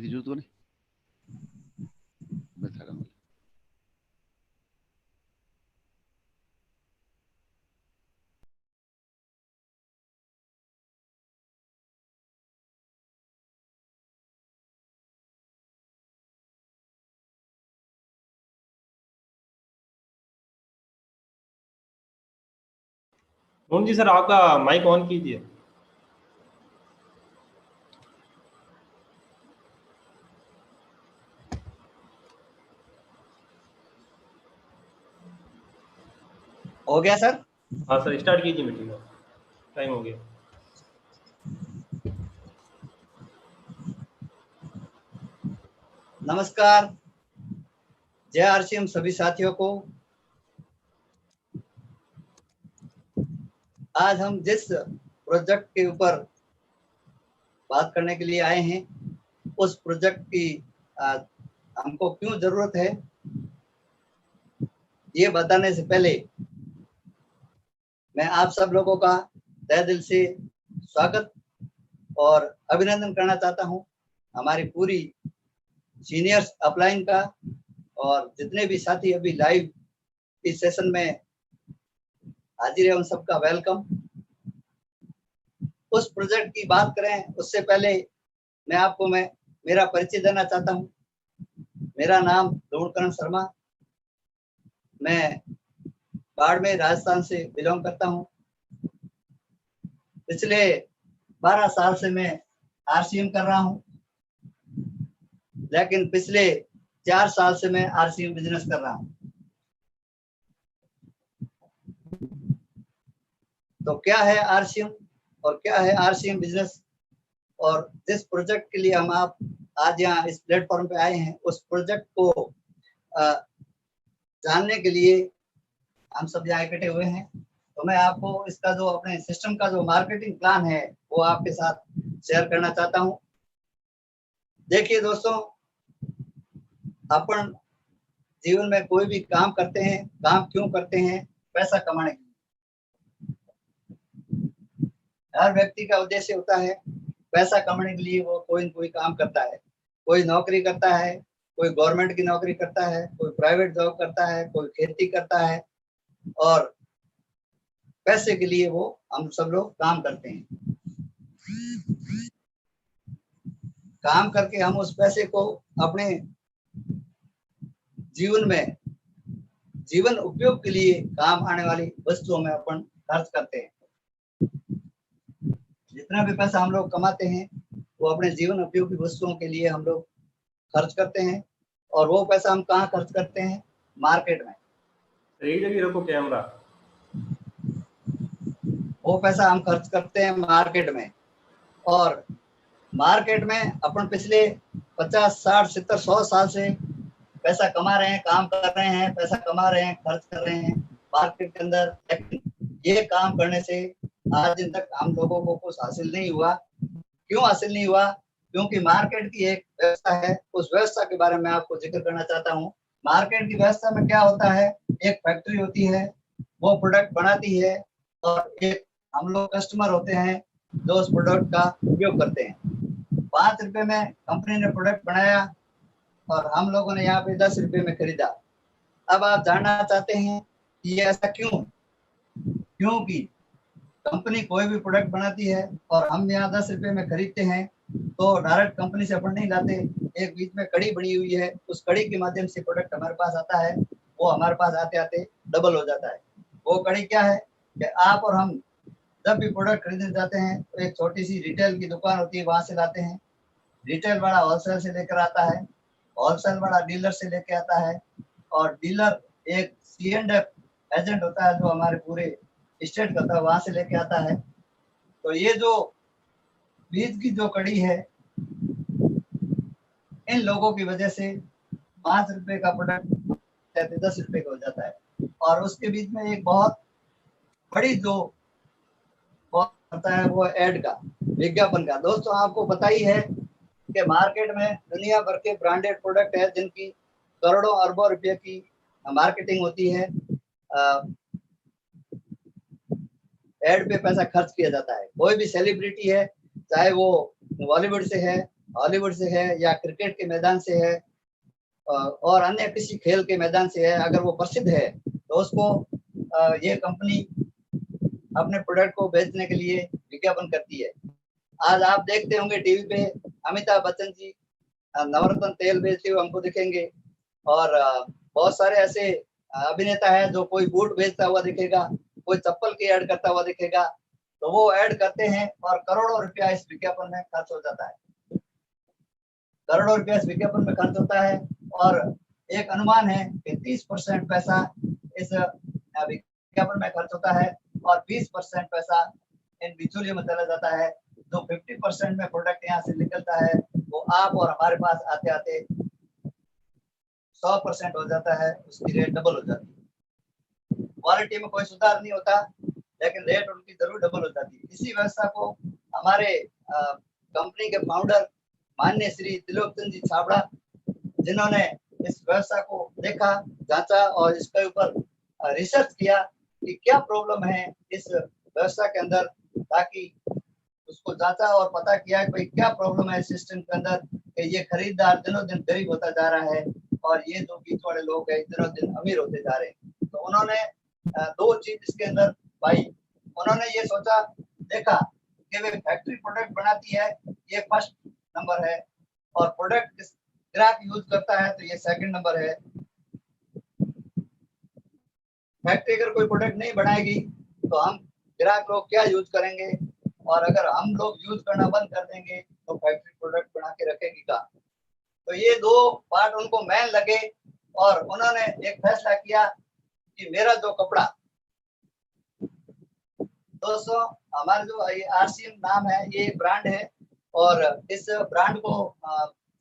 कीजिए तो नहीं मैं था मोहन जी सर, आपका माइक ऑन कीजिए। हो गया सर? हाँ सर, स्टार्ट कीजिए मीटिंग, टाइम हो गया। नमस्कार, जय आरसीएम सभी साथियों को। आज हम जिस प्रोजेक्ट के ऊपर बात करने के लिए आए हैं, उस प्रोजेक्ट की हमको क्यों जरूरत है, ये बताने से पहले मैं आप सब लोगों का तहे दिल से स्वागत और अभिनंदन करना चाहता हूं। हमारी पूरी सीनियर्स अपलाइन का और जितने भी साथी अभी लाइव इस सेशन में हाजिर है, उन सबका वेलकम। उस प्रोजेक्ट की बात करें उससे पहले मैं मेरा परिचय देना चाहता हूं। मेरा नाम ध्रुवकरण शर्मा, मैं बाड़मेर राजस्थान से बिलोंग करता हूं। पिछले 12 साल से मैं आरसीएम कर रहा हूं, लेकिन पिछले 4 साल से मैं आरसीएम बिजनेस कर रहा हूं। तो क्या है आरसीएम और क्या है आरसीएम बिजनेस, और जिस प्रोजेक्ट के लिए हम आप आज यहाँ इस प्लेटफॉर्म पे आए हैं, उस प्रोजेक्ट को जानने के लिए हम सब यहाँ इकट्ठे हुए हैं। तो मैं आपको इसका जो अपने सिस्टम का जो मार्केटिंग प्लान है वो आपके साथ शेयर करना चाहता हूँ। देखिए दोस्तों, अपन जीवन में कोई भी काम करते हैं, काम क्यों करते हैं? पैसा कमाने के लिए। हर व्यक्ति का उद्देश्य होता है पैसा कमाने के लिए, वो कोई न कोई काम करता है। कोई नौकरी करता है, कोई गवर्नमेंट की नौकरी करता है, कोई प्राइवेट जॉब करता है, कोई खेती करता है, और पैसे के लिए वो हम सब लोग काम करते हैं। काम करके हम उस पैसे को अपने जीवन में जीवन उपयोग के लिए काम आने वाली वस्तुओं में अपन खर्च करते हैं। जितना भी पैसा हम लोग कमाते हैं वो अपने जीवन उपयोगी वस्तुओं के लिए हम लोग खर्च करते हैं। और वो पैसा हम कहाँ खर्च करते हैं? मार्केट में। एक जगह रखो कैमरा। वो पैसा हम खर्च करते हैं मार्केट में। और मार्केट में अपन पिछले 50, 60, 70, 100 साल से पैसा कमा रहे हैं, काम कर रहे हैं, पैसा कमा रहे हैं, खर्च कर रहे हैं मार्केट के अंदर। लेकिन ये काम करने से आज दिन तक हम लोगों को कुछ हासिल नहीं हुआ। क्यों हासिल नहीं हुआ? क्योंकि मार्केट की एक व्यवस्था है, उस व्यवस्था के बारे में आपको जिक्र करना चाहता हूँ। मार्केट की व्यवस्था में क्या होता है? एक फैक्ट्री होती है, वो प्रोडक्ट बनाती है, और एक हम लोग कस्टमर होते हैं जो उस प्रोडक्ट का उपयोग करते हैं। 5 रुपए में कंपनी ने प्रोडक्ट बनाया और हम लोगों ने यहाँ पे 10 रुपए में खरीदा। अब आप जानना चाहते हैं कि ये ऐसा क्यों? क्योंकि कंपनी कोई भी प्रोडक्ट बनाती है और हम यहाँ 10 रुपए में खरीदते हैं, तो डायरेक्ट कंपनी से अपन नहीं लाते। एक बीच में कड़ी बनी हुई है, उस कड़ी के माध्यम से प्रोडक्ट हमारे पास आता है। वो हमारे पास आते आते डबल हो जाता है। वो कड़ी क्या है कि आप और हम जब भी प्रोडक्ट खरीदने जाते हैं तो एक छोटी सी रिटेल की दुकान होती है, वहां से लाते हैं। रिटेल वाला होलसेल से लेकर आता है, होलसेल वाला डीलर से लेके आता है, और डीलर एक C&F एजेंट होता है जो हमारे पूरे स्टेट का था, वहां से लेके आता है। तो ये जो बीज की जो कड़ी है, इन लोगों की वजह से 5 रुपए का प्रोडक्ट 10 रुपए का हो जाता है। और उसके बीच में एक बहुत बड़ी जो होता है वो एड का, विज्ञापन का। दोस्तों आपको पता ही है कि मार्केट में दुनिया भर के ब्रांडेड प्रोडक्ट है जिनकी करोड़ों अरबों रुपए की मार्केटिंग होती है। एड पे पैसा खर्च किया जाता है। कोई भी सेलिब्रिटी है, चाहे वो बॉलीवुड से है हॉलीवुड से है या क्रिकेट के मैदान से है और अन्य किसी खेल के मैदान से है, अगर वो प्रसिद्ध है तो उसको ये कंपनी अपने प्रोडक्ट को बेचने के लिए विज्ञापन करती है। आज आप देखते होंगे टीवी पे अमिताभ बच्चन जी नवरत्न तेल बेचते हुए हमको दिखेंगे, और बहुत सारे ऐसे अभिनेता है जो कोई बूट बेचता हुआ दिखेगा, कोई चप्पल की ऐड करता हुआ दिखेगा, तो वो ऐड करते हैं और करोड़ों रुपया इस विज्ञापन में खर्च हो जाता है, करोड़ों रुपया इस विज्ञापन में खर्च होता है। और एक अनुमान है कि 30% पैसा इस विज्ञापन में खर्च होता है और 20% पैसा इन बिचौलियों में चला जाता है। जो 50% में प्रोडक्ट यहाँ से निकलता है वो आप और हमारे पास आते आते 100% हो जाता है, उसकी रेट डबल हो जाती है। क्वालिटी में कोई सुधार नहीं होता, लेकिन रेट उनकी जरूर डबल हो जाती है। इसी व्यवस्था को हमारे कंपनी के फाउंडर माननीय श्री त्रिलोकचंद जी छाबड़ा, जिन्होंने इस व्यवस्था को देखा, जांचा और इसके ऊपर रिसर्च किया कि क्या प्रॉब्लम है इस व्यवस्था के अंदर, ताकि उसको जांचा और पता किया कि भाई क्या प्रॉब्लम है सिस्टम के अंदर कि ये खरीदार दिनों दिन गरीब होता जा रहा है और ये जो बीच वाले लोग हैं दिनों दिन अमीर होते जा रहे हैं। तो उन्होंने दो चीज इसके अंदर पाई। उन्होंने ये सोचा, देखा कि वे फैक्ट्री प्रोडक्ट बनाती है, ये फर्स्ट नंबर है, और प्रोडक्ट ग्राहक यूज करता है तो ये सेकंड नंबर है। फैक्ट्री अगर कोई प्रोडक्ट नहीं बनाएगी तो हम ग्राहक लोग क्या यूज करेंगे, और अगर हम लोग यूज करना बंद कर देंगे तो फैक्ट्री प्रोडक्ट बना के रखेगी का। तो ये दो पार्ट उनको मेन लगे और उन्होंने एक फैसला किया कि मेरा जो कपड़ा, दोस्तों हमारा जो आरसीएम नाम है ये ब्रांड है, और इस ब्रांड को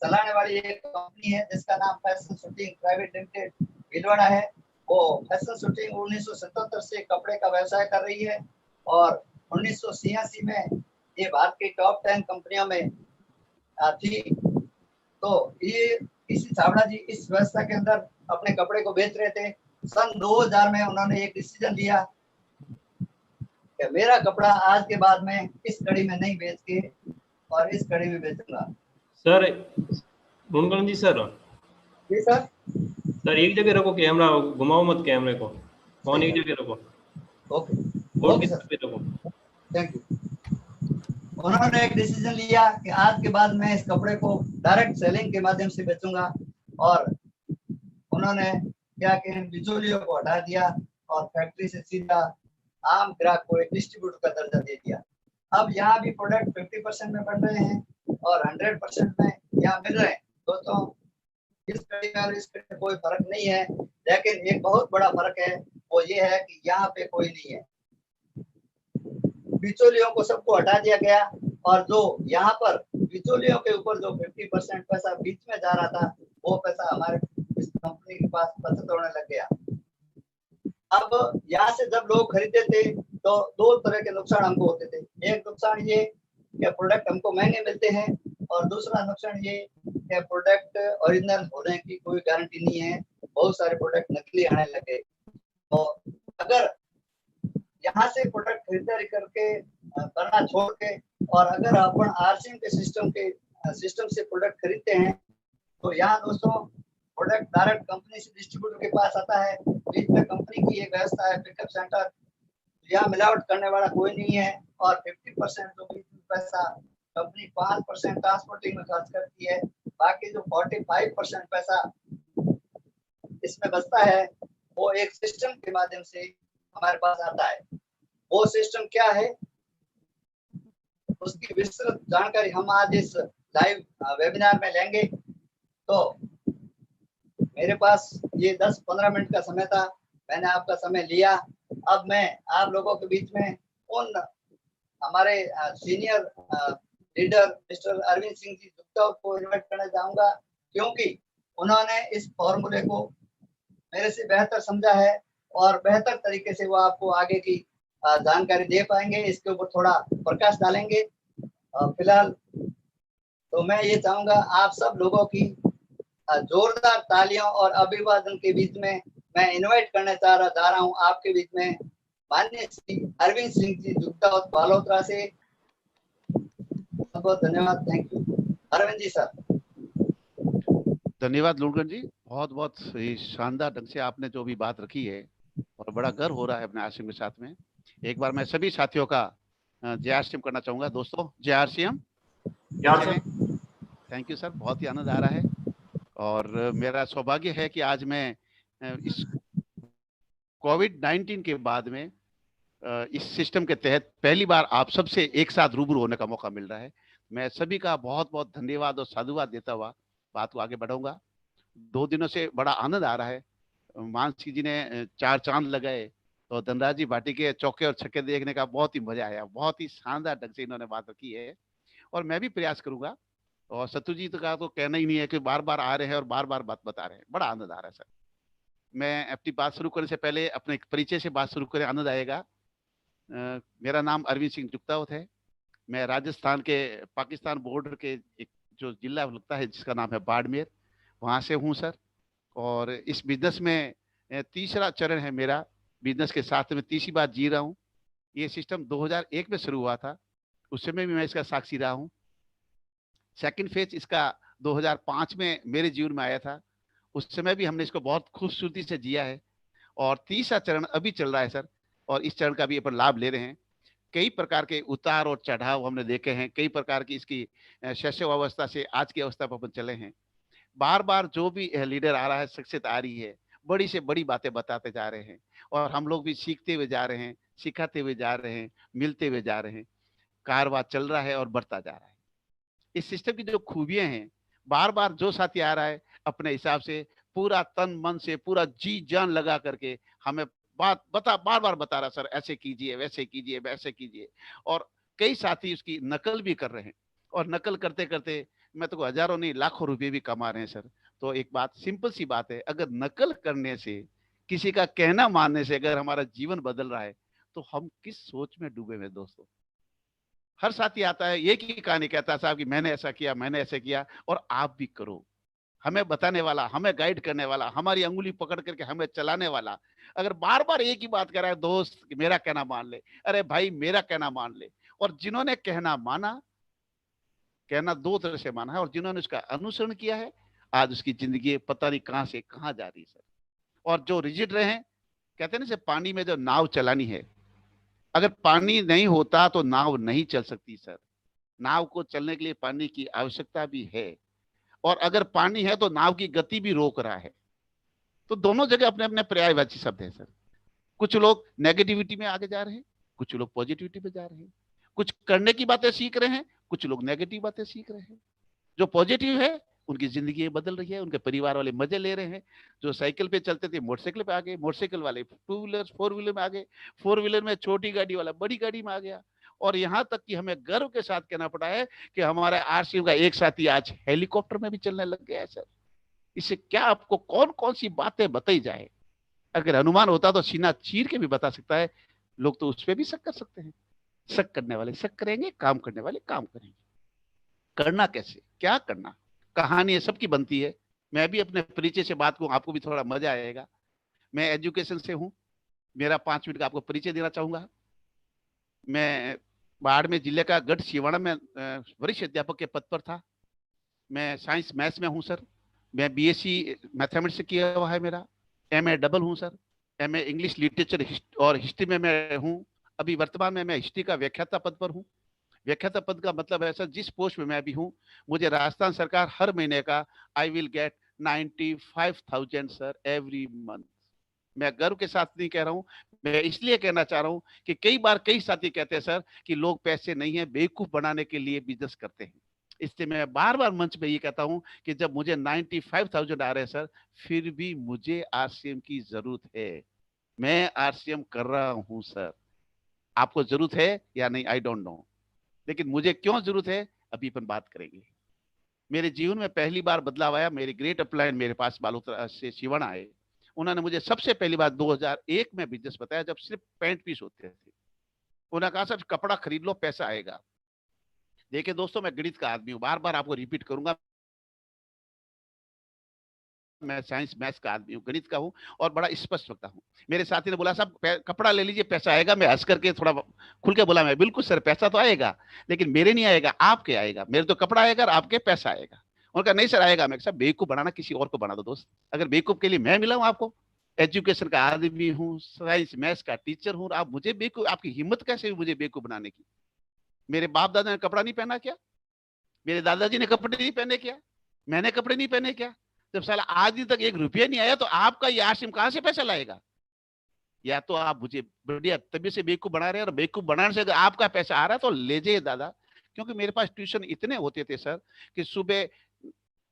चलाने वाली एक कंपनी है जिसका नाम fashion shooting private limited Bhilwara है। वो फैशन शूटिंग 1977 से कपड़े का व्यवसाय कर रही है और 1986 में ये भारत की टॉप 10 कंपनियों में थी। तो ये इसी छाबड़ा जी इस व्यवस्था के अंदर अपने कपड़े को बेच रहे थे। सन 2000 में उन्होंने एक डिसीजन लिया कि मेरा कपड़ा आज के बाद में इस कड़ी में नहीं बेच के और इस कड़ी में बेचूंगा। सर मुनगन जी सर, जी सर। सर एक जगह रखो कैमरा, घुमाओ मत कैमरे को, फोन एक जगह रखो। ओके बोर्ड ओके की सर, तरफ रखो। Thank you. उन्होंने एक डिसीजन लिया कि आज के बाद मैं इस कपड़े को डायरेक्ट सेलिंग के माध्यम से बेचूंगा, और उन्होंने क्या कि बिचौलियों को हटा दिया और फैक्ट्री से सीधा आम ग्राहक को एक डिस्ट्रीब्यूटर का दर्जा दे दिया। अब यहाँ भी प्रोडक्ट 50% में बन रहे हैं और 100% में यहाँ मिल रहे हैं। दोस्तों इस कड़ी में और इस कड़ी में कोई फर्क नहीं है, लेकिन एक बहुत बड़ा फर्क है, वो ये है कि यहाँ पे कोई नहीं है, बिचौलियों को सबको हटा दिया गया, और जो यहाँ पर बिचौलियों के ऊपर जो 50% पैसा बीच में जा रहा था वो पैसा हमारे इस कंपनी के पास बचत होने लग गया। अब यहाँ से जब लोग खरीदते थे तो दो तरह के नुकसान हमको होते थे। एक नुकसान ये कि प्रोडक्ट हमको महंगे मिलते हैं, और दूसरा नुकसान ये कि प्रोडक्ट ओरिजिनल होने की कोई गारंटी नहीं है, बहुत सारे प्रोडक्ट नकली आने लगे। तो अगर यहाँ से प्रोडक्ट खरीदारी करके करना छोड़ के, और अगर अपन आरसीएम के सिस्टम से प्रोडक्ट खरीदते हैं तो यहाँ दोस्तों प्रोडक्ट डायरेक्ट कंपनी से डिस्ट्रीब्यूटर के पास आता है। बीच में कंपनी की एक व्यवस्था है पिकअप सेंटर, यहाँ मिलावट करने वाला कोई नहीं है, और 50% जो पैसा कंपनी 5% ट्रांसपोर्टिंग में खर्च करती है, बाकी जो 45% पैसा इसमें बचता है वो एक सिस्टम के माध्यम से हमारे पास आता है। वो सिस्टम क्या है उसकी विस्तृत जानकारी हम आज इस लाइव वेबिनार में लेंगे। तो मेरे पास ये 10-15 मिनट का समय था, मैंने आपका समय लिया। अब मैं आप लोगों के बीच में उन हमारे senior leader mister Arvind Singh ji Gupta को इन्वाइट करना चाहूंगा, क्योंकि उन्होंने इस फॉर्मूले को मेरे से बेहतर समझा है और बेहतर तरीके से वो आपको आगे की जानकारी दे पाएंगे, इसके ऊपर थोड़ा प्रकाश डालेंगे। फिलहाल तो मैं ये चाहूंगा आप सब लोगों की जोरदार तालियों और अभिवादन के बीच में मैं इनवाइट करना जा रहा हूं आपके बीच में माननीय श्री अरविंद सिंह जी गुप्ता बालोतरा से। बहुत बहुत धन्यवाद, thank you. Arvind ji sir. धन्यवाद लुणगन जी, बहुत बहुत ही शानदार ढंग से आपने जो भी बात रखी है, और बड़ा गर्व हो रहा है अपने आरसीएम के साथ में। एक बार मैं सभी साथियों का जय आरसीएम करना चाहूंगा। दोस्तों जय आरसीएम, यार कैसे से हैं? थैंक यू सर, बहुत ही आनंद आ रहा है। और मेरा सौभाग्य है कि आज मैं इस कोविड-19 के बाद में इस सिस्टम के तहत पहली बार आप सबसे एक साथ रूबरू होने का मौका मिल रहा है। मैं सभी का बहुत बहुत धन्यवाद और साधुवाद देता हुआ बात को आगे बढ़ाऊंगा। 2 दिनों से बड़ा आनंद आ रहा है। मानसी जी ने 4 चांद लगाए, तो धनराज जी भाटी के चौके और छक्के देखने का बहुत ही मजा आया। बहुत ही शानदार ढंग से इन्होंने बात रखी है, और मैं भी प्रयास करूंगा। और शत्रुजीत का तो कहना ही नहीं है कि बार बार आ रहे हैं और बार बार बात बता रहे हैं। बड़ा आनंद आ रहा है सर। मैं अपनी बात शुरू करने से पहले अपने परिचय से बात शुरू करें, आनंद आएगा। मेरा नाम अरविंद सिंह जुगतावत है। मैं राजस्थान के पाकिस्तान बॉर्डर के एक जो जिला लगता है जिसका नाम है बाड़मेर, वहाँ से हूँ सर। और इस बिजनेस में तीसरा चरण है मेरा। बिजनेस के साथ में तीसरी बार जी रहा हूँ। ये सिस्टम 2001 में शुरू हुआ था, उस समय भी मैं इसका साक्षी रहा हूँ। सेकंड फेज इसका 2005 में मेरे जीवन में आया था, उस समय भी हमने इसको बहुत खूबसूरती से जिया है। और तीसरा चरण अभी चल रहा है सर, और इस चरण का भी अपन लाभ ले रहे हैं। कई प्रकार के उतार और चढ़ाव हमने देखे हैं, कई प्रकार की इसकी शैशव अवस्था से आज की अवस्था पर अपन चले हैं। बार बार जो भी लीडर आ रहा है, शख्सियत आ रही है, बड़ी से बड़ी बातें बताते जा रहे हैं, और हम लोग भी सीखते हुए जा रहे हैं, सिखाते हुए जा रहे हैं, मिलते हुए जा रहे हैं। कारवां चल रहा है और बढ़ता जा रहा है। इस सिस्टम की जो खूबियां हैं, बार बार जो साथी आ रहा है अपने हिसाब से पूरा तन मन से पूरा जी जान लगा करके हमें बात बार बार बता रहा, सर ऐसे कीजिए, वैसे कीजिए, वैसे कीजिए। और कई साथी उसकी नकल भी कर रहे हैं, और नकल करते करते मैं तो हजारों नहीं लाखों रुपए भी कमा रहे हैं सर। तो एक बात, सिंपल सी बात है, अगर नकल करने से, किसी का कहना मानने से अगर हमारा जीवन बदल रहा है, तो हम किस सोच में डूबे हुए दोस्तों। हर साथी आता है एक ही कहानी कहता है, साहब कि मैंने ऐसा किया, मैंने ऐसा किया, और आप भी करो। हमें बताने वाला, हमें गाइड करने वाला, हमारी अंगुली पकड़ करके हमें चलाने वाला अगर बार बार एक ही बात कर रहा है, दोस्त मेरा कहना मान ले, अरे भाई मेरा कहना मान ले। और जिन्होंने कहना माना, कहना दो तरह से माना है, और जिन्होंने उसका अनुसरण किया है, आज उसकी जिंदगी पता नहीं कहां से कहां जा रही है सर। और जो रिजिड रहे हैं, कहते हैं ना, पानी में जो नाव चलानी है, अगर पानी नहीं होता तो नाव नहीं चल सकती सर। नाव को चलने के लिए पानी की आवश्यकता भी है, और अगर पानी है तो नाव की गति भी रोक रहा है। तो दोनों जगह अपने अपने पर्यायवाची शब्द है सर। कुछ लोग नेगेटिविटी में आगे जा रहे हैं, कुछ लोग पॉजिटिविटी में जा रहे हैं। कुछ करने की बातें सीख रहे हैं, कुछ लोग नेगेटिव बातें सीख रहे हैं। जो पॉजिटिव है, उनकी जिंदगी बदल रही है, उनके परिवार वाले मजे ले रहे हैं। जो साइकिल पे चलते थे मोटरसाइकिल पे आ गए, मोटरसाइकिल वाले टू व्हीलर फोर व्हीलर में आ गए, फोर व्हीलर में छोटी गाड़ी वाला बड़ी गाड़ी में आ गया। और यहाँ तक कि हमें गर्व के साथ कहना पड़ा है कि हमारे आरसीएम का एक साथी आज हेलीकॉप्टर में भी चलने लग गया है सर। इससे क्या आपको कौन कौन सी बातें बताई जाए, अगर अनुमान होता तो सीना चीर के भी बता सकता है। लोग तो उस पर भी शक कर सकते हैं। शक करने वाले शक करेंगे, काम करने वाले काम करेंगे। करना कैसे, क्या करना, कहानी है सबकी बनती है। मैं भी अपने परिचय से बात करूं, आपको भी थोड़ा मजा आएगा। मैं एजुकेशन से हूं। मेरा 5 मिनट का आपको परिचय देना चाहूंगा। मैं बाड़मेर जिले का गढ़ सिवाड़ा में वरिष्ठ अध्यापक के पद पर था। मैं साइंस मैथ्स में हूं सर। मैं बीएससी मैथमेटिक्स से किया हुआ है मेरा। एमए डबल हूं सर। एमए इंग्लिश लिटरेचर और हिस्ट्री में मैं हूं। अभी वर्तमान में मैं हिस्ट्री का व्याख्याता पद पर हूं। व्याख्याता पद का मतलब है सर, जिस पोस्ट में मैं भी हूं, मुझे राजस्थान सरकार हर महीने का I will get 95,000 sir every month. मैं गर्व के साथ नहीं कह रहा हूं, मैं इसलिए कहना चाह रहा हूं कि कई बार कई साथी कहते हैं सर कि लोग पैसे नहीं है, बेवकूफ बनाने के लिए बिजनेस करते हैं। इसलिए मैं बार बार मंच पे ये कहता हूं कि जब मुझे 95,000 आ रहे हैं सर, फिर भी मुझे आरसीएम की जरूरत है। मैं आरसीएम कर रहा हूं सर। आपको जरूरत है या नहीं, आई डोंट नो, लेकिन मुझे क्यों जरूरत है, अभी अपन बात करेंगे। मेरे जीवन में पहली बार बदलाव आया, मेरे ग्रेट अपलाइन मेरे पास बालोतरा से सिवाना आए। उन्होंने मुझे सबसे पहली बार 2001 में बिजनेस बताया, जब सिर्फ पैंट पीस होते थे। उन्होंने कहा सर कपड़ा खरीद लो, पैसा आएगा। देखिए दोस्तों, मैं गणित का आदमी हूं, बार बार आपको रिपीट करूंगा। मैं साइंस मैथ्स का आदमी हूँ, गणित का हूँ और बड़ा स्पष्ट वक्ता हूँ। मेरे साथी ने बोला साहब कपड़ा ले लीजिए पैसा आएगा। मैं हंस करके थोड़ा खुल के बोला, मैं बिल्कुल सर पैसा तो आएगा, लेकिन मेरे नहीं आएगा, आपके आएगा। मेरे तो कपड़ा आएगा और आपके पैसा आएगा। उन्होंने कहा नहीं सर आएगा। मैं साहब बेवकूफ बनाना किसी और को बना दो दोस्त, अगर बेवकूफ के लिए मैं मिला हूँ आपको। एजुकेशन का आदमी हूँ, साइंस मैथ्स का टीचर हूँ, आप मुझे बेवकूफ, आपकी हिम्मत कैसे हुई मुझे बेवकूफ बनाने की? मेरे बाप दादा ने कपड़ा नहीं पहना क्या? मेरे दादाजी ने कपड़े नहीं पहने क्या? मैंने कपड़े नहीं पहने क्या? जब साला आज दिन तक 1 रुपया नहीं आया तो आपका ये आसिम कहां से पैसा लाएगा? या तो आप मुझे बढ़िया तभी से बेवकूफ बना रहे हैं, और बेवकूफ बनाने से अगर आपका पैसा आ रहा है तो ले जाइए दादा। क्योंकि मेरे पास ट्यूशन इतने होते थे सर कि सुबह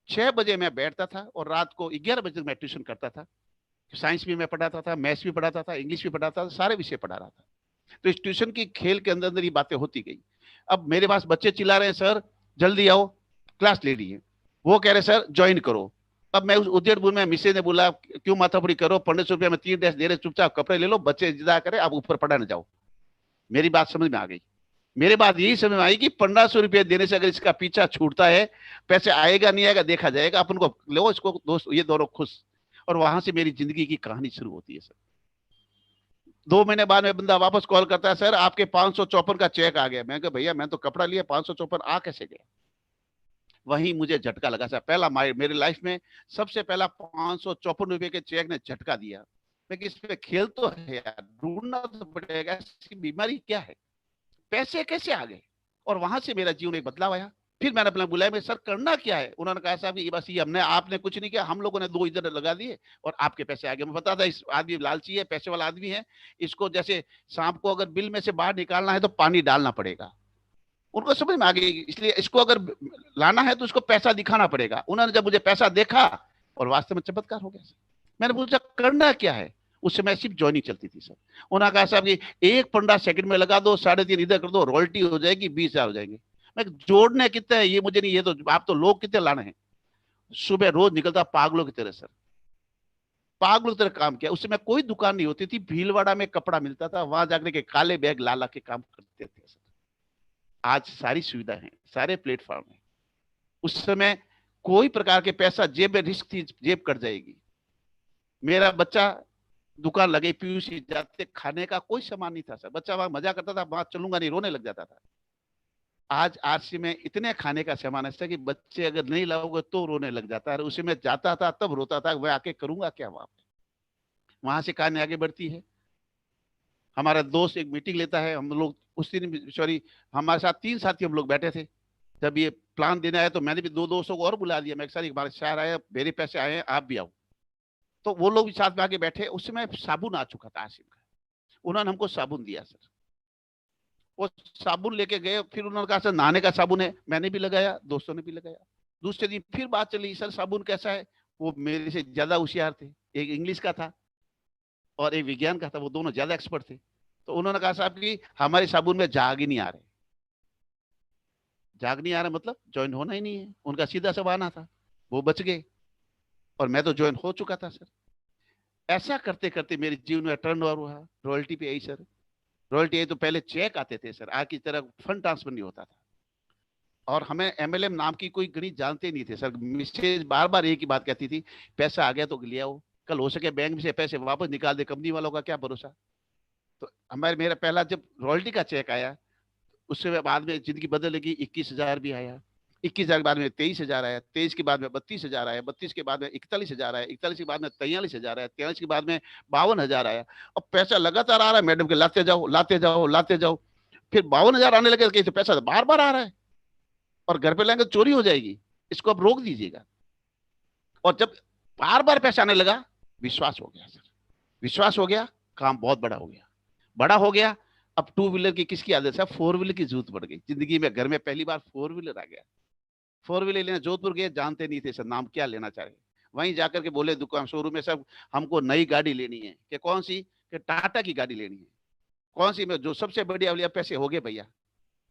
6 बजे मैं बैठता था और रात को 11 बजे तक मैं ट्यूशन करता था। साइंस भी मैं पढ़ाता था, मैथ्स भी पढ़ाता था, इंग्लिश भी पढ़ाता था, सारे विषय पढ़ा रहा था। तो इस ट्यूशन की खेल के अंदर अंदर ये बातें होती गई। अब मेरे पास बच्चे चिल्ला रहे हैं सर जल्दी आओ क्लास ले ली है, वो कह रहे सर ज्वाइन करो। अब मैं उस उद्यपुर में मिसेज ने बोला क्यों माथापड़ी करो, 1500 रुपया में 3 ड्रेस दे रहे, चुपचाप कपड़े ले लो, बच्चे जिदा करे, आप ऊपर पढ़ाने जाओ। मेरी बात समझ में आ गई। मेरे बात यही समझ में आई कि 1500 रुपये देने से अगर इसका पीछा छूटता है, पैसे आएगा नहीं आएगा देखा जाएगा, अपन को लो इसको दोस्त, ये दोनों खुश। और वहां से मेरी जिंदगी की कहानी शुरू होती है सर। 2 महीने बाद में बंदा वापस कॉल करता है, सर आपके 554 का चेक आ गया। मैं कहा भैया मैं तो कपड़ा लिया, 554 आ कैसे गया? वहीं मुझे झटका लगा सर। पहला मेरी लाइफ में सबसे पहला 554 रुपये के चेक ने झटका दिया। मैं कि इस पे खेल तो है यार, ढूंढना तो पड़ेगा इसकी बीमारी क्या है, पैसे कैसे आ गए। और वहां से मेरा जीवन एक बदलाव आया। फिर मैंने अपना बुलाया, मैं सर करना क्या है? उन्होंने कहा साहब ये बस ये हमने, आपने कुछ नहीं किया, हम लोगों ने 2 इधर लगा दिए और आपके पैसे आ गए। मैं बता था इस आदमी लालची है, पैसे वाला आदमी है, इसको जैसे सांप को अगर बिल में से बाहर निकालना है तो पानी डालना पड़ेगा। उनको समझ में आ गई, इसलिए इसको अगर लाना है तो उसको पैसा दिखाना पड़ेगा। उन्होंने जब मुझे पैसा देखा और वास्तव में चमत्कार हो गया। मैंने पूछा करना क्या है? उस समय सिर्फ ज्वाइनिंग चलती थी सर। उन्होंने कहा साहब कि 1 पंडा सेकंड में लगा दो, 3.5 इधर कर दो, रॉयल्टी हो जाएगी, 20,000 हो जाएंगे। मैं जोड़ने कितने हैं ये मुझे नहीं, ये तो आप तो लोग कितने लाने हैं। सुबह रोज निकलता पागलों की तरह सर, पागलों की तरह काम किया। उस समय कोई दुकान नहीं होती थी, भीलवाड़ा में कपड़ा मिलता था, वहां जाकर के काले बैग ला ला के काम करते थे सर। आज सारी सुविधा है, सारे प्लेटफॉर्म है। उस समय कोई प्रकार के पैसा जेब में रिस्क थी, जेब कट जाएगी। मेरा बच्चा दुकान लगे पीयूसी जाते, खाने का कोई सामान नहीं था सर। बच्चा वहां मजा करता था, वहां चलूंगा नहीं, रोने लग जाता था। आज आरसी में इतने खाने का सामान है कि बच्चे अगर नहीं लाओगे तो रोने लग जाता है। उसी में जाता था तब रोता था, मैं आके करूंगा क्या वहां पे। वहां से कहानी आगे बढ़ती है। हमारा दोस्त एक मीटिंग लेता है, हम लोग उस दिन सॉरी हमारे साथ 3 साथी हम लोग बैठे थे। जब ये प्लान देने आया तो मैंने भी 2 दोस्तों को और बुला दिया। मैं सर हमारे शहर आया, मेरे पैसे आए हैं, आप भी आओ। तो वो लोग भी साथ में आके बैठे। उस समय साबुन आ चुका था आसिम का, उन्होंने हमको साबुन दिया सर। वो साबुन लेके गए, फिर उन्होंने कहा सर नहाने का साबुन है, मैंने भी लगाया, दोस्तों ने भी लगाया। दूसरे दिन फिर बात चली, सर साबुन कैसा है? वो मेरे से ज्यादा होशियार थे, एक इंग्लिश का था और एक विज्ञान का था, वो दोनों ज्यादा एक्सपर्ट थे। तो उन्होंने कहा साहब कि हमारे साबुन में झाग ही नहीं आ रहे। झाग नहीं आ रहा मतलब ज्वाइन होना ही नहीं है। उनका सीधा सा बहाना था, वो बच गए और मैं तो ज्वाइन हो चुका था सर। ऐसा करते करते मेरे जीवन में टर्न ओवर हुआ। रॉयल्टी पे आई सर। रॉयल्टी आई तो पहले चेक आते थे सर, आज की तरह फंड ट्रांसफर नहीं होता था। और हमें एमएलएम नाम की कोई गणित जानते नहीं थे सर। मिसेज बार बार एक ही बात कहती थी, पैसा आ गया तो ले आओ, कल हो सके बैंक से पैसे वापस निकाल दे, कंपनी वालों का क्या भरोसा। तो मेरा पहला जब रॉयल्टी का चेक आया उससे बाद में जिंदगी बदल गई। 21,000 भी आया, 21,000 के बाद में 23,000 आया, 23 के बाद में 32,000 आया, 32 के बाद में 41,000 आया, 41 के बाद में 43,000 आया, 43 के बाद में 52,000 आया। अब पैसा लगातार आ रहा है, मैडम के लाते जाओ लाते जाओ लाते जाओ। फिर 52,000 आने लगे तो पैसा बार बार आ रहा है और घर पे लाएंगे तो चोरी हो जाएगी, इसको अब रोक दीजिएगा। और जब बार बार पैसा आने लगा, विश्वास हो गया सर, विश्वास हो गया, काम बहुत बड़ा हो गया, बड़ा हो गया। अब 2 व्हीलर की किसकी आदत है, 4 व्हीलर की जरूरत पड़ गई जिंदगी में। घर में पहली बार 4 व्हीलर आ गया। 4 व्हीलर लेने जोधपुर गए, जानते नहीं थे सर नाम क्या लेना चाहे। वहीं जाकर के बोले दुकान शोरूम में, सब हमको नई गाड़ी लेनी है। कि कौन सी? कि टाटा की गाड़ी लेनी है। कौन सी? में जो सबसे बढ़िया वाली। पैसे हो गए भैया,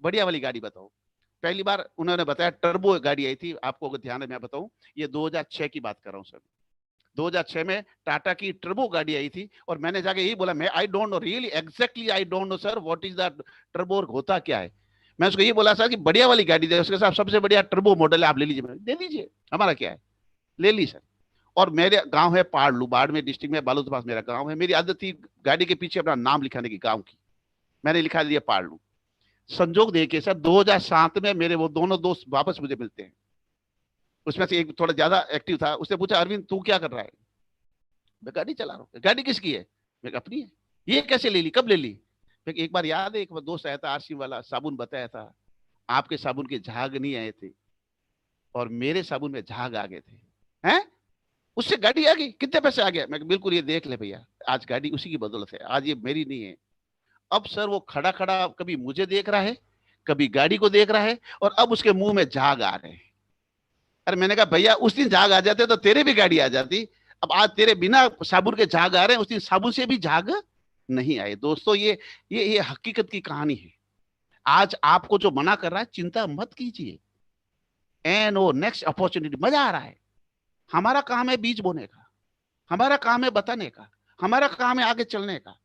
बढ़िया वाली गाड़ी बताओ। पहली बार उन्होंने बताया टर्बो गाड़ी आई थी। आपको अगर ध्यान है मैं बताऊं, ये 2006 की बात कर रहा हूँ सर। 2006 में टाटा की टर्बो गाड़ी आई थी और मैंने जाके यही बोला, मैं I don't know really exactly I don't know sir what is the turbo, होता क्या है। मैं उसको ये बोला सर कि बढ़िया वाली गाड़ी दे, उसके साथ सबसे बढ़िया टर्बो मॉडल है, आप ले लीजिए। दे दीजिए, हमारा क्या है, ले ली सर। और मेरे गांव है पाड़लू, बाड़मेर डिस्ट्रिक्ट में, बालोद के पास मेरा गांव है। मेरी आदत थी गाड़ी के पीछे अपना नाम लिखाने की गांव की, मैंने लिखा दिया पाड़लू। संजोग देखे सर 2007 में मेरे वो दोनों दोस्त वापस मुझे मिलते हैं। उसमें से एक थोड़ा ज्यादा एक्टिव था, उसने पूछा अरविंद तू क्या कर रहा है? मैं गाड़ी चला रहा हूँ। गाड़ी किसकी है? मैं अपनी है। ये कैसे ले ली, कब ले ली? मैं एक बार याद है, एक बार दोस्त आया था आरसी वाला, साबुन बताया था, आपके साबुन के झाग नहीं आए थे और मेरे साबुन में झाग आ गए थे, हैं? उससे गाड़ी आ गई, कितने पैसे आ गए? मैं बिल्कुल, ये देख ले भैया, आज गाड़ी उसी की बदौलत है, आज ये मेरी नहीं है। अब सर वो खड़ा खड़ा कभी मुझे देख रहा है, कभी गाड़ी को देख रहा है, और अब उसके मुंह में झाग आ रहे हैं। अरे मैंने कहा भैया उस दिन झाग आ जाते तो तेरे भी गाड़ी आ जाती, अब आज तेरे बिना साबुन के झाग आ रहे हैं, उस दिन साबुन से भी झाग नहीं आए। दोस्तों ये हकीकत की कहानी है। आज आपको जो मना कर रहा है चिंता मत कीजिए, एन ओ नेक्स्ट अपॉर्चुनिटी, मजा आ रहा है। हमारा काम है बीज बोने का, हमारा काम है बताने का, हमारा काम है आगे चलने का।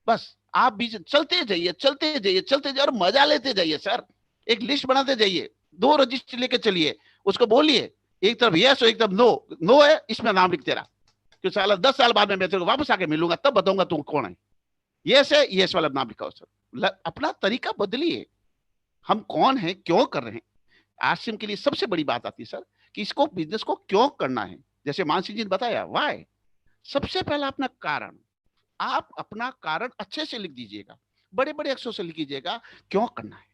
बस आप बीज चलते जाइए, चलते जाइए, चलते जाइए और मजा लेते जाइए सर। एक लिस्ट बनाते जाइए, 2 रजिस्टर लेके चलिए, उसको बोलिए, एक तरफ यस और एक तरफ नो। नो है इसमें नाम लिख तेरा, कि साला 10 साल बाद में मैं तेरे को वापस आके मिलूंगा तब बताऊंगा तू कौन है। यस है, यस वाला नाम लिखा हो सर। अपना तरीका बदलिए, हम कौन है, क्यों कर रहे हैं। आश्रम के लिए सबसे बड़ी बात आती है सर कि इसको बिजनेस को क्यों करना है। जैसे मानसी जी ने बताया वाई, सबसे पहला अपना कारण, आप अपना कारण अच्छे से लिख दीजिएगा, बड़े बड़े अक्षरों से लिखिएगा क्यों करना है।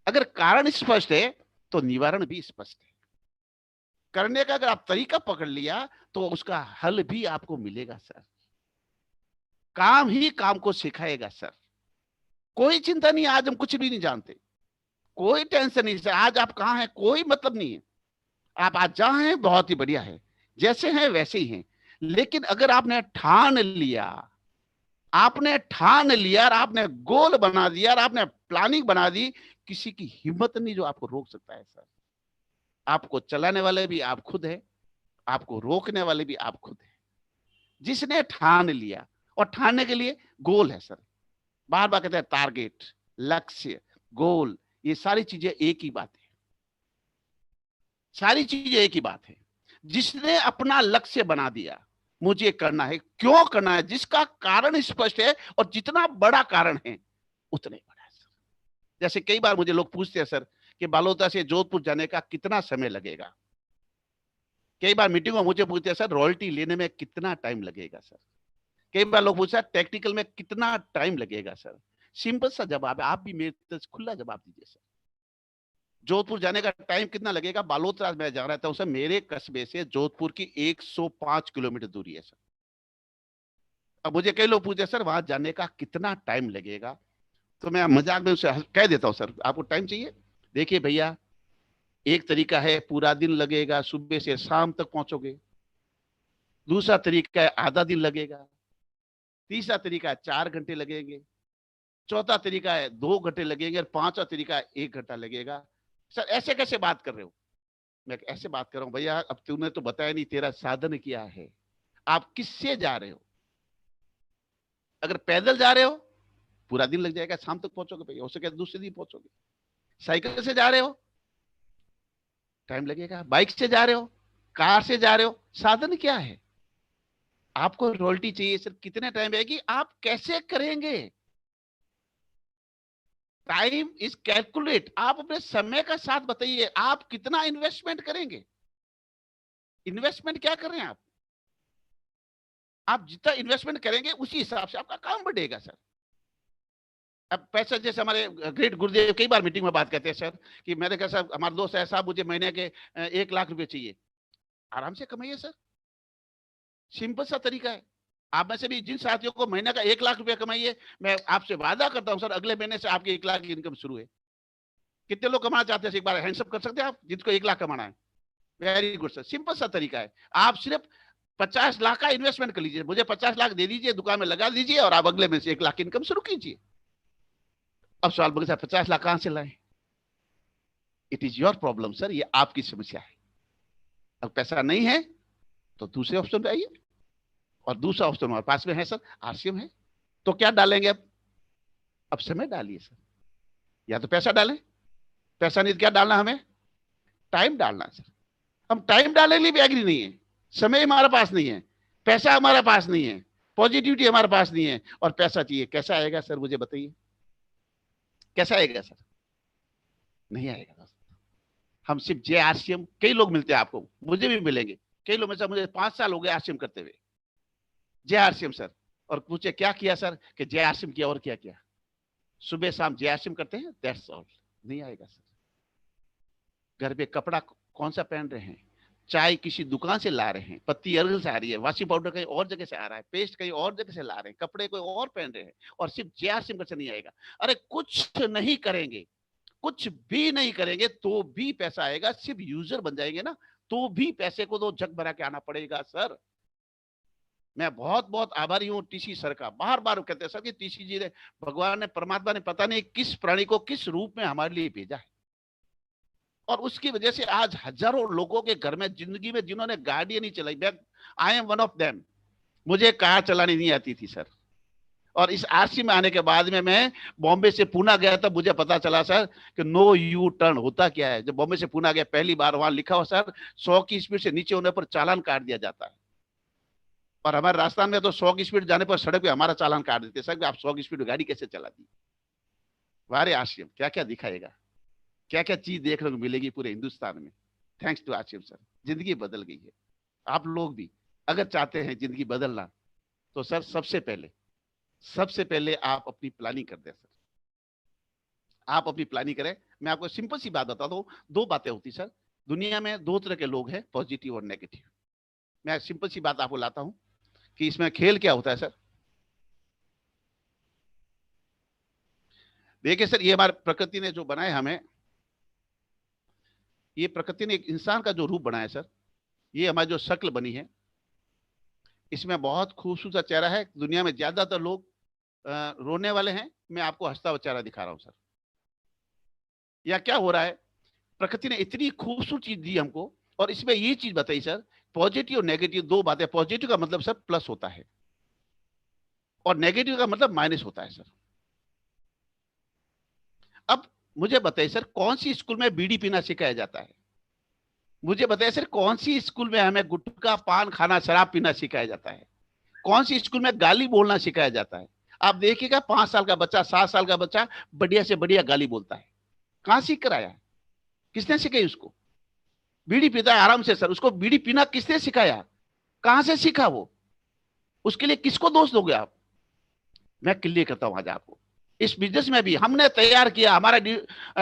अगर कारण स्पष्ट है तो निवारण भी स्पष्ट है। करने का अगर आप तरीका पकड़ लिया तो उसका हल भी आपको मिलेगा सर। काम ही काम को सिखाएगा सर। कोई चिंता नहीं, आज हम कुछ भी नहीं जानते, कोई टेंशन नहीं सर। आज आप कहां हैं कोई मतलब नहीं है, आप आज जहां हैं बहुत ही बढ़िया है, जैसे हैं वैसे ही हैं। लेकिन अगर आपने ठान लिया, आपने ठान लिया और आपने गोल बना दिया और आपने प्लानिंग बना दी, किसी की हिम्मत नहीं जो आपको रोक सकता है सर। आपको चलाने वाले भी आप खुद है, आपको रोकने वाले भी आप खुद है। जिसने ठान लिया, और ठानने के लिए गोल है सर। बार बार कहते हैं टारगेट, लक्ष्य, गोल, ये सारी चीजें एक ही बात है, सारी चीजें एक ही बात है। जिसने अपना लक्ष्य बना दिया, मुझे करना है, क्यों करना है, जिसका कारण स्पष्ट है, और जितना बड़ा कारण है उतने बड़ा है सर। जैसे कई बार मुझे लोग पूछते हैं सर कि बालोदा से जोधपुर जाने का कितना समय लगेगा। कई बार मीटिंग में मुझे पूछते हैं सर रॉयल्टी लेने में कितना टाइम लगेगा सर। कई बार लोग पूछते हैं टेक्निकल में कितना टाइम लगेगा सर। सिंपल सा जवाब है, आप भी मेरे खुला जवाब दीजिए सर। जोधपुर जाने का टाइम कितना लगेगा? बालोद मैं जा रहा था उसे, मेरे कस्बे से जोधपुर की 105 किलोमीटर दूरी है सर। अब मुझे कई लोग पूछते सर वहां जाने का कितना टाइम लगेगा, तो मैं मजाक में उसे कह देता हूं सर आपको टाइम चाहिए, देखिए भैया एक तरीका है पूरा दिन लगेगा, सुबह से शाम तक पहुंचोगे। दूसरा तरीका है आधा दिन लगेगा। तीसरा तरीका है 4 घंटे लगेंगे। चौथा तरीका है 2 घंटे लगेंगे, और पांचवा तरीका है 1 घंटा लगेगा। सर ऐसे कैसे बात कर रहे हो? मैं ऐसे बात कर रहा हूं भैया, अब तूने तो बताया नहीं तेरा साधन क्या है, आप किससे जा रहे हो। अगर पैदल जा रहे हो पूरा दिन लग जाएगा, शाम तक पहुंचोगे भैया, हो सके दूसरे दिन पहुंचोगे। साइकिल से जा रहे हो टाइम लगेगा, बाइक से जा रहे हो, कार से जा रहे हो, साधन क्या है। आपको रॉयल्टी चाहिए सर, कितने टाइम आएगी, आप कैसे करेंगे। टाइम इज कैलकुलेट, आप अपने समय का साथ बताइए, आप कितना इन्वेस्टमेंट करेंगे। इन्वेस्टमेंट क्या कर रहे हैं आप जितना इन्वेस्टमेंट करेंगे उसी हिसाब से आपका काम बढ़ेगा सर। अब पैसा, जैसे हमारे ग्रेट गुरुदेव कई बार मीटिंग में बात करते हैं सर कि मैंने कहा सर हमारे दोस्त है साहब, मुझे महीने के 1 लाख रुपए चाहिए। आराम से कमाइए सर, सिंपल सा तरीका है। आप में से भी जिन साथियों को महीने का 1 लाख रुपया कमाइए, मैं आपसे वादा करता हूं सर अगले महीने से आपकी 1 लाख की इनकम शुरू है। कितने लोग कमाना चाहते हैं एक बार हैंड्सअप कर सकते हैं आप, जिनको 1 लाख कमाना है। वेरी गुड सर, सिंपल सा तरीका है। आप सिर्फ 50 लाख का इन्वेस्टमेंट कर लीजिए, मुझे 50 लाख दे दीजिए, दुकान में लगा दीजिए, और आप अगले महीने से 1 लाख की इनकम शुरू कीजिए। अब सवाल बोले 50 लाख कहां से लाए? It is your problem sir, ये आपकी समस्या है। अब पैसा नहीं है तो दूसरे ऑप्शन पे आइए, और दूसरा ऑप्शन हमारे पास में है सर, आरसीएम है। तो क्या डालेंगे अब समय डालिए सर, या तो पैसा डालें, पैसा नहीं तो क्या डालना हमें, टाइम डालना सर। हम टाइम डालने के लिए भी एग्री नहीं है, समय हमारे पास नहीं है, पैसा हमारे पास नहीं है, पॉजिटिविटी हमारे पास नहीं है, और पैसा चाहिए। कैसा आएगा सर, मुझे बताइए, कैसा आएगा सर? नहीं आएगा। हम सिर्फ जे आरसीएम, कई लोग मिलते हैं आपको, मुझे भी मिलेंगे कई लोग में से, मुझे 5 साल हो गए आरसीएम करते हुए, जे आरसीएम सर। और पूछे क्या किया सर, कि जे आरसीएम किया, और क्या किया? सुबह शाम जे आरसीएम करते हैं, दैट्स ऑल। नहीं आएगा सर। घर पे कपड़ा कौन सा पहन रहे हैं, चाय किसी दुकान से ला रहे हैं, पत्ती अर्गल से आ रही है, वॉशिंग पाउडर कहीं और जगह से आ रहा है, पेस्ट कहीं और जगह से ला रहे हैं, कपड़े कोई और पहन रहे हैं, और सिर्फ जे आरसीएम करके नहीं आएगा। अरे कुछ नहीं करेंगे, कुछ भी नहीं करेंगे तो भी पैसा आएगा। सिर्फ यूजर बन जाएंगे ना, तो भी पैसे को तो जग भरा के आना पड़ेगा सर। मैं बहुत बहुत आभारी हूँ टीसी सर का। बार बार कहते हैं सर कि टीसी जी ने, भगवान ने, परमात्मा ने पता नहीं किस प्राणी को किस रूप में हमारे लिए भेजा है, और उसकी वजह से आज हजारों लोगों के घर में, जिंदगी में जिन्होंने गाड़ी नहीं चलाई, I am one of them. मुझे कार चलानी नहीं आती थी सर, और इस आरसी में आने के बाद में मैं बॉम्बे से पूना गया, तब मुझे पता चला सर कि नो यू टर्न होता क्या है। जब बॉम्बे से पूना गया पहली बार, वहां लिखा हो सर 100 की स्पीड से नीचे होने पर चालान काट दिया जाता है, और हमारे राजस्थान में तो 100 की स्पीड जाने पर सड़क पे हमारा चालान काट देते सर, आप 100 की स्पीड गाड़ी कैसे चला दी। वारे आरसीएम क्या क्या दिखाएगा, क्या क्या चीज देखने को मिलेगी पूरे हिंदुस्तान में। थैंक्स टू आरसीएम सर, जिंदगी बदल गई है। आप लोग भी अगर चाहते हैं जिंदगी बदलना, तो सर सबसे पहले आप अपनी प्लानिंग कर दें सर। आप अपनी प्लानिंग करें। मैं आपको सिंपल सी बात बताता हूँ, 2 बातें होती सर दुनिया में, 2 तरह के लोग हैं, पॉजिटिव और नेगेटिव। मैं सिंपल सी बात आपको लाता हूं कि इसमें खेल क्या होता है सर। देखिए सर, ये हमारे प्रकृति ने जो बनाया हमें, ये प्रकृति ने एक इंसान का जो रूप बनाया सर, ये हमारी जो शक्ल बनी है, इसमें बहुत खूबसूरत चेहरा है। दुनिया में ज्यादातर लोग रोने वाले हैं, मैं आपको हंसता हुआ चेहरा दिखा रहा हूं सर। या क्या हो रहा है, प्रकृति ने इतनी खूबसूरत चीज दी हमको, और इसमें ये चीज बताई सर, पॉजिटिव और नेगेटिव 2 बातें। पॉजिटिव का मतलब सर प्लस होता है, और नेगेटिव का मतलब माइनस होता है सर। अब मुझे बताइए सर, कौन सी स्कूल में बीड़ी पीना सिखाया जाता है? मुझे बताइए सर, कौन सी स्कूल में हमें गुटखा, पान खाना, शराब पीना सिखाया जाता है? कौन सी स्कूल में गाली बोलना सिखाया जाता है? आप देखिएगा 5 साल का बच्चा, 7 साल का बच्चा बढ़िया से बढ़िया गाली बोलता है। कहां सीख कर आया? किसने सिखाई उसको? बीड़ी पीता है आराम से सर, उसको बीड़ी पीना किसने सिखाया? कहां से सीखा वो? उसके लिए किसको दोष दोगे आप? मैं क्लियर करता हूं आज आपको। इस बिजनेस में भी हमने तैयार किया, हमारा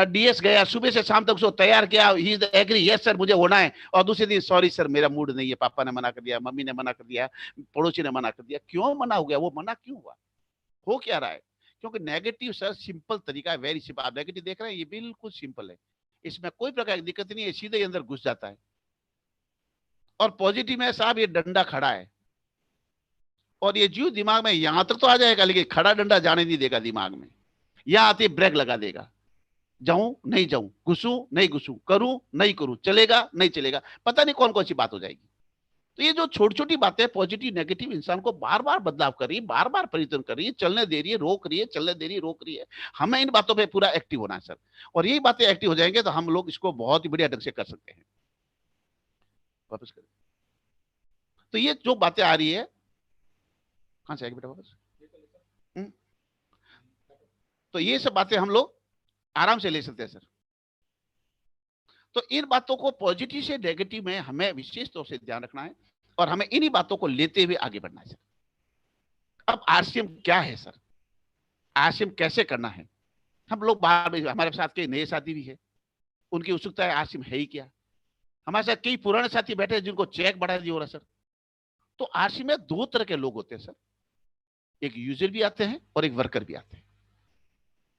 डीएस गया, सुबह से शाम तक उसको तैयार किया, he is agree, yes sir मुझे होना है, और दूसरे दिन सॉरी सर मेरा मूड नहीं है, पापा ने मना कर दिया, मम्मी ने मना कर दिया, पड़ोसी ने मना कर दिया। क्यों मना हो गया? वो मना क्यों हुआ? हो क्या रहा है? क्योंकि नेगेटिव सर सिंपल तरीका है, वेरी सिंपल। आप नेगेटिव देख रहे हैं, ये बिल्कुल सिंपल है, इसमें कोई प्रकार की दिक्कत नहीं है, सीधे ही अंदर घुस जाता है। और पॉजिटिव में साहब ये डंडा खड़ा है, और ये जीव दिमाग में यहां तक तो आ जाएगा, लेकिन खड़ा डंडा जाने नहीं देगा दिमाग में। यहां आते ब्रेक लगा देगा, जाऊं नहीं जाऊं, घुसूं नहीं घुसूं, करूं नहीं करूं, चलेगा नहीं चलेगा, पता नहीं कौन कौन सी बात हो जाएगी। तो ये जो छोटी छोटी बातें पॉजिटिव नेगेटिव इंसान को बार बार बदलाव कर रही है, बार बार परिवर्तन कर रही है, चलने दे रही है, रोक रही है, चलने दे रही है, रोक रही है। हमें इन बातों पे पूरा एक्टिव होना है सर, और यही बातें एक्टिव हो जाएंगे तो हम लोग इसको बहुत ही बढ़िया ढंग से कर सकते हैं। वापस करें। तो ये जो बातें आ रही है, कहां से आएगी बेटा वापस? तो ये सब बातें हम लोग आराम से ले सकते हैं सर। तो इन बातों को पॉजिटिव से नेगेटिव में हमें विशेष तौर से ध्यान रखना है, और हमें इन्हीं बातों को लेते हुए आगे बढ़ना है सर। अब आरसीएम क्या है सर, आरसीएम कैसे करना है? हम लोग बाहर, हमारे साथ कई नए साथी भी है, उनकी उत्सुकता है आरसीएम है ही क्या। हमारे साथ कई पुराने साथी बैठे हैं जिनको चेक बढ़ा दिया हो रहा सर। तो आरसीएम में 2 तरह के लोग होते हैं सर, एक यूजर भी आते हैं और एक वर्कर भी आते हैं।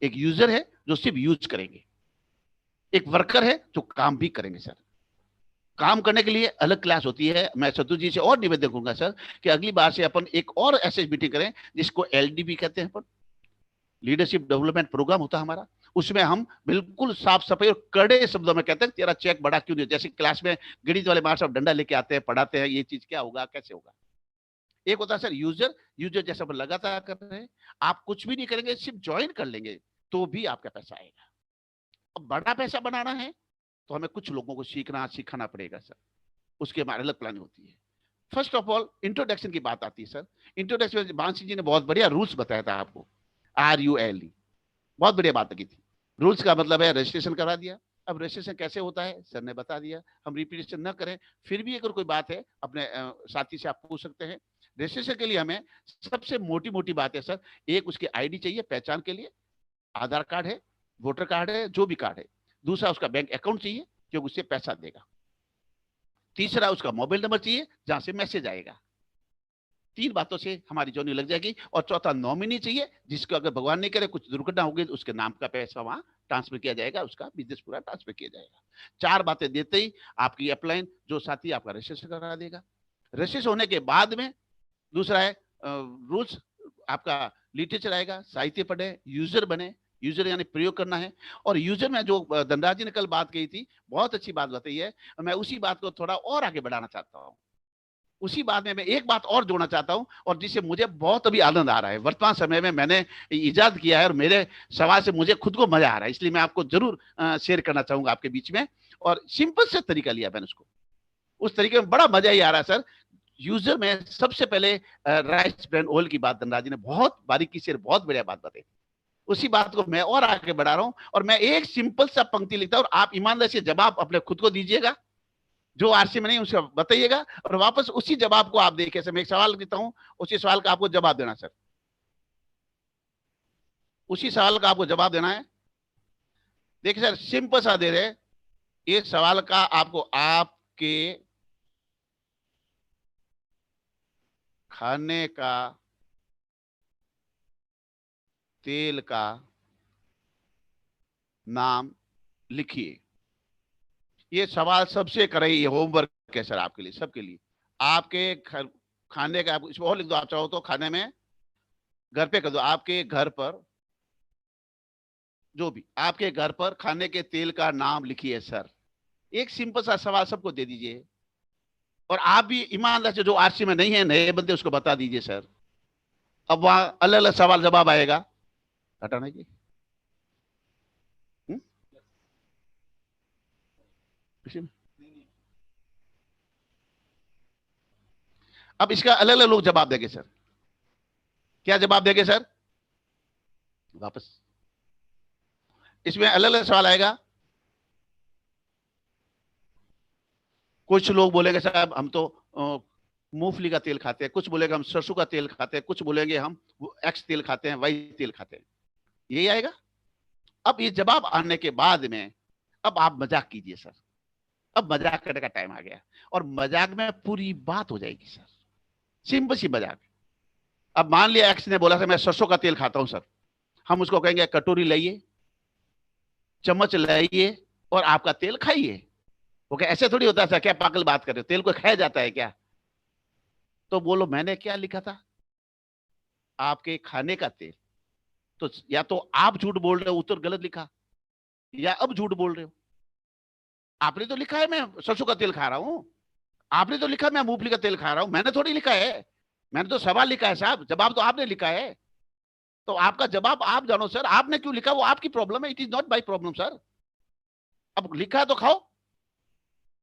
एक यूजर है जो सिर्फ यूज करेंगे, एक वर्कर है जो काम भी करेंगे सर। काम करने के लिए अलग क्लास होती है। मैं सतु जी से और निवेदन करूंगा सर कि अगली बार से अपन एक और ऐसे मीटिंग करें जिसको एलडीपी कहते हैं, अपन लीडरशिप डेवलपमेंट प्रोग्राम होता है हमारा। उसमें हम बिल्कुल साफ सफाई और कड़े शब्दों में कहते हैं तेरा चेक बड़ा क्यों नहीं। जैसे क्लास में गणित वाले मास्टर साहब डंडा लेके आते हैं, पढ़ाते हैं, ये चीज क्या होगा, कैसे होगा। एक होता है सर यूजर, यूजर जैसा अपन लगातार कर रहे हैं, आप कुछ भी नहीं करेंगे, सिर्फ ज्वाइन कर लेंगे तो भी आपका पैसा आएगा। अब बड़ा पैसा बनाना है तो हमें कुछ लोगों को सीखना सिखाना पड़ेगा सर, उसके हमारे अलग प्लान होती है। फर्स्ट ऑफ ऑल इंट्रोडक्शन की बात आती है सर। इंट्रोडक्शन में बांसी जी ने बहुत बढ़िया रूल्स बताया था आपको, RULE, बहुत बढ़िया बात की थी। रूल्स का मतलब है रजिस्ट्रेशन करा दिया। अब रजिस्ट्रेशन कैसे होता है सर ने बता दिया, हम रिपीटेशन न करें। फिर भी अगर कोई बात है अपने साथी से आप पूछ सकते हैं। रजिस्ट्रेशन के लिए हमें सबसे मोटी मोटी बात है सर, एक उसकी ID चाहिए पहचान के लिए, आधार कार्ड है, वोटर कार्ड है, जो भी कार्ड है। दूसरा उसका बैंक अकाउंट चाहिए जो उससे पैसा देगा। तीसरा उसका मोबाइल नंबर चाहिए जहां से मैसेज आएगा। 3 बातों से हमारी जर्नी लग जाएगी। और चौथा नॉमिनी चाहिए, जिसको अगर भगवान नहीं करे कुछ दुर्घटना होगी तो उसके नाम का पैसा वहां ट्रांसफर किया जाएगा, उसका बिजनेस पूरा ट्रांसफर किया जाएगा। 4 बातें देते ही आपकी अपलाइन जो साथी आपका रजिस्ट्रेशन करा देगा। रजिस्ट्रेशन होने के बाद में दूसरा है रूल्स, आपका लिटरेचर आएगा, साहित्य पढ़े, यूजर बने। यूजर यानी प्रयोग करना है। और यूजर में जो धनराज जी ने कल बात कही थी, बहुत अच्छी बात बताई है। मैं उसी बात को थोड़ा और आगे बढ़ाना चाहता हूँ। उसी बात में मैं एक बात और जोड़ना चाहता हूं, और जिससे मुझे बहुत अभी आनंद आ रहा है। वर्तमान समय में मैंने इजाद किया है और मेरे सवाल से मुझे खुद को मजा आ रहा है, इसलिए मैं आपको जरूर शेयर करना चाहूंगा आपके बीच में। और सिंपल से तरीका लिया मैंने उसको, उस तरीके में बड़ा मजा ही आ रहा है सर। यूजर में सबसे पहले राइस ब्रांड ऑयल की बात धनराज जी ने बहुत बारीकी से बहुत बढ़िया बात बताई। उसी बात को मैं और आगे बढ़ा रहा हूं, और मैं एक सिंपल सा पंक्ति लिखता हूं और आप ईमानदारी से जवाब अपने खुद को दीजिएगा, जो आरसी में नहीं उसका बताइएगा। और वापस उसी जवाब को आप देखिए सर, मैं एक सवाल देता हूं, उसी सवाल का आपको जवाब देना सर, उसी सवाल का आपको जवाब देना है। देखिए सर, सिंपल सा दे रहे, ये सवाल का आपको आपके खाने का तेल का नाम लिखिए। ये सवाल सबसे करे, ये होमवर्क है सर आपके लिए, सबके लिए। आपके घर खाने का, इसमें और लिख दो आप चाहो तो, खाने में घर पे कर दो, आपके घर पर जो भी आपके घर पर खाने के तेल का नाम लिखिए सर। एक सिंपल सा सवाल सबको दे दीजिए। और आप भी ईमानदार से, जो आरसी में नहीं है नए बंदे, उसको बता दीजिए सर। अब वहां अलग अलग सवाल जवाब आएगा, हटाना जी। अब इसका अलग अलग लोग जवाब देंगे सर। क्या जवाब देंगे सर? वापस इसमें अलग अलग सवाल आएगा। कुछ लोग बोलेंगे साहब हम तो मूंगफली का तेल खाते हैं, कुछ बोलेंगे हम सरसों का तेल खाते हैं, कुछ बोलेंगे हम एक्स तेल खाते हैं, वाई तेल खाते हैं। यही आएगा। अब ये जवाब आने के बाद में अब आप मजाक कीजिए सर। अब मजाक करने का टाइम आ गया, और मजाक में पूरी बात हो जाएगी सर, सिंपल सी मजाक। अब मान लिया एक्स ने बोला सर मैं सरसों का तेल खाता हूं सर, हम उसको कहेंगे कटोरी लाइए, चम्मच लाइए और आपका तेल खाइए। वो क्या ऐसे थोड़ी होता है सर, क्या पागल बात कर रहे हो, तेल को खाया जाता है क्या? तो बोलो मैंने क्या लिखा था, आपके खाने का तेल। तो या तो आप झूठ बोल रहे हो, उत्तर गलत लिखा, या अब झूठ बोल रहे हो। आपने तो लिखा है मैं सरसों का तेल खा रहा हूं, आपने तो लिखा मैं मूंगफली का तेल खा रहा हूं, मैंने थोड़ी लिखा है। मैंने तो सवाल लिखा है साहब, जवाब तो आपने लिखा है। तो आपका जवाब आप जानो सर, आपने क्यों लिखा वो आपकी प्रॉब्लम है, it is not my problem sir. अब लिखा है तो खाओ।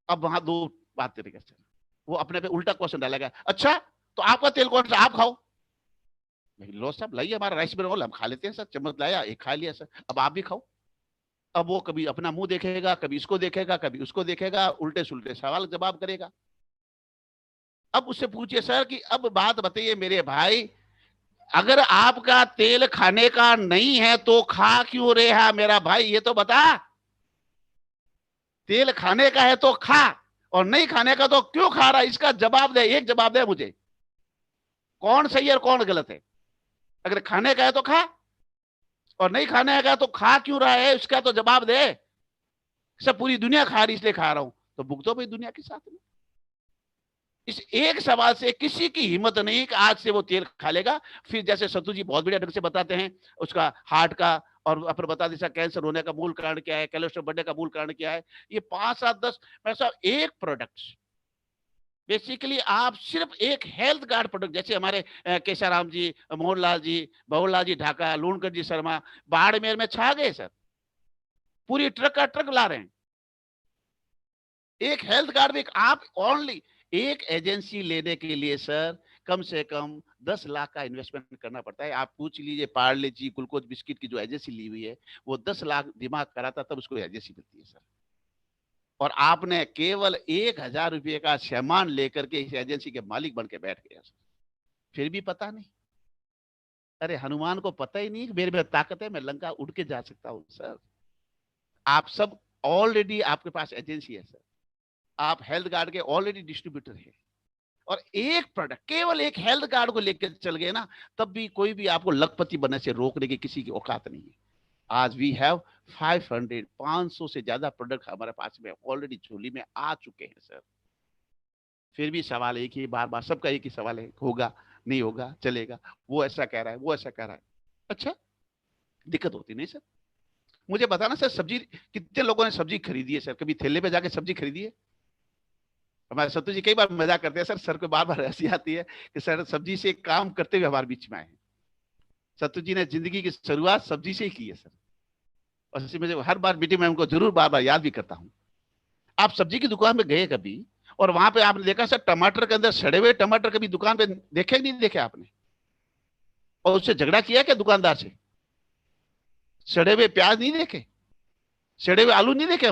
अब वहां दो बात करेगा सर, वो अपने पे उल्टा क्वेश्चन डालेगा, अच्छा तो आपका तेल कौन सा, आप खाओ। लो साहब लाइए हमारा राइस ब्रान ऑयल, हम खा लेते हैं सर, चम्मच लाया एक खा लिया सर, अब आप भी खाओ। अब वो कभी अपना मुंह देखेगा, कभी इसको देखेगा, कभी उसको देखेगा, उल्टे सुल्टे सवाल जवाब करेगा। अब उससे पूछिए सर कि अब बात बताइए मेरे भाई, अगर आपका तेल खाने का नहीं है तो खा क्यों रहे है मेरा भाई, ये तो बता। तेल खाने का है तो खा, और नहीं खाने का तो क्यों खा रहा है, इसका जवाब दे, एक जवाब दे मुझे, कौन सही है और कौन गलत है। अगर खाने का है तो खा, और नहीं खाने का तो खा क्यों रहा है, इसका तो जवाब दे। सब पूरी दुनिया खा रही इसलिए खा रहा हूं, तो भुगतो भाई दुनिया के साथ में। इस एक सवाल से किसी की हिम्मत नहीं कि आज से वो तेल खा लेगा। फिर जैसे सतु जी बहुत बढ़िया ढंग से बताते हैं उसका हार्ट का, और अपने बता दें कैंसर होने का मूल कारण क्या है, कोलेस्ट्रॉल बढ़ने का मूल कारण क्या है। ये 5, 7, 10 ऐसा एक प्रोडक्ट, बेसिकली आप सिर्फ एक हेल्थ कार्ड प्रोडक्ट, जैसे हमारे केशाराम जी, मोहनलाल जी, बहुलाल जी ढाका, लूणकर जी शर्मा बाड़मेर में छा गए सर, पूरी ट्रक का ट्रक ला रहे हैं। एक हेल्थ कार्ड में आप ओनली एक एजेंसी लेने के लिए सर कम से कम 10 लाख का इन्वेस्टमेंट करना पड़ता है। आप पूछ लीजिए पार्ले जी ग्लूकोज बिस्किट की जो एजेंसी ली हुई है, वो 10 लाख दिमाग कराता तब उसको एजेंसी मिलती है सर। और आपने केवल 1,000 रुपये का सामान लेकर के इस एजेंसी के मालिक बन के बैठ गया सर, फिर भी पता नहीं। अरे हनुमान को पता ही नहीं कि मेरे में ताकत है, मैं लंका उड़ के जा सकता हूं सर। आप सब ऑलरेडी आपके पास एजेंसी है सर, आप हेल्थ कार्ड के ऑलरेडी डिस्ट्रीब्यूटर है, और एक प्रोडक्ट केवल एक हेल्थ कार्ड को लेकर चल गए ना, तब भी कोई भी आपको लखपति बनने से रोकने की किसी की औकात नहीं है। आज वी हैव 500 से ज्यादा प्रोडक्ट हमारे पास में ऑलरेडी झोली में आ चुके हैं सर। फिर भी सवाल एक ही, बार बार सबका एक ही सवाल है, होगा नहीं होगा, चलेगा, वो ऐसा कह रहा है, वो ऐसा कह रहा है। अच्छा, दिक्कत होती नहीं सर। मुझे बताना सर, सब्जी कितने लोगों ने सब्जी खरीदी है सर? कभी ठेले पे जाके सब्जी खरीदी है? हमारे सत्तू जी कई बार मजाक करते हैं सर को बार बार हंसी आती है कि सर सब्जी से काम करते हुए हमारे बीच में आए हैं। सत्तू जी ने जिंदगी की शुरुआत सब्जी से ही की है सर, और इसी में हर बार मीटिंग में उनको जरूर बार बार याद भी करता हूं। आप सब्जी की दुकान में गए कभी, और वहां पे आपने देखा सर टमाटर के अंदर सड़े हुए टमाटर कभी दुकान पे देखे नहीं देखे आपने? और उससे झगड़ा किया क्या दुकानदार से? सड़े हुए प्याज नहीं देखे, सड़े हुए आलू नहीं देखे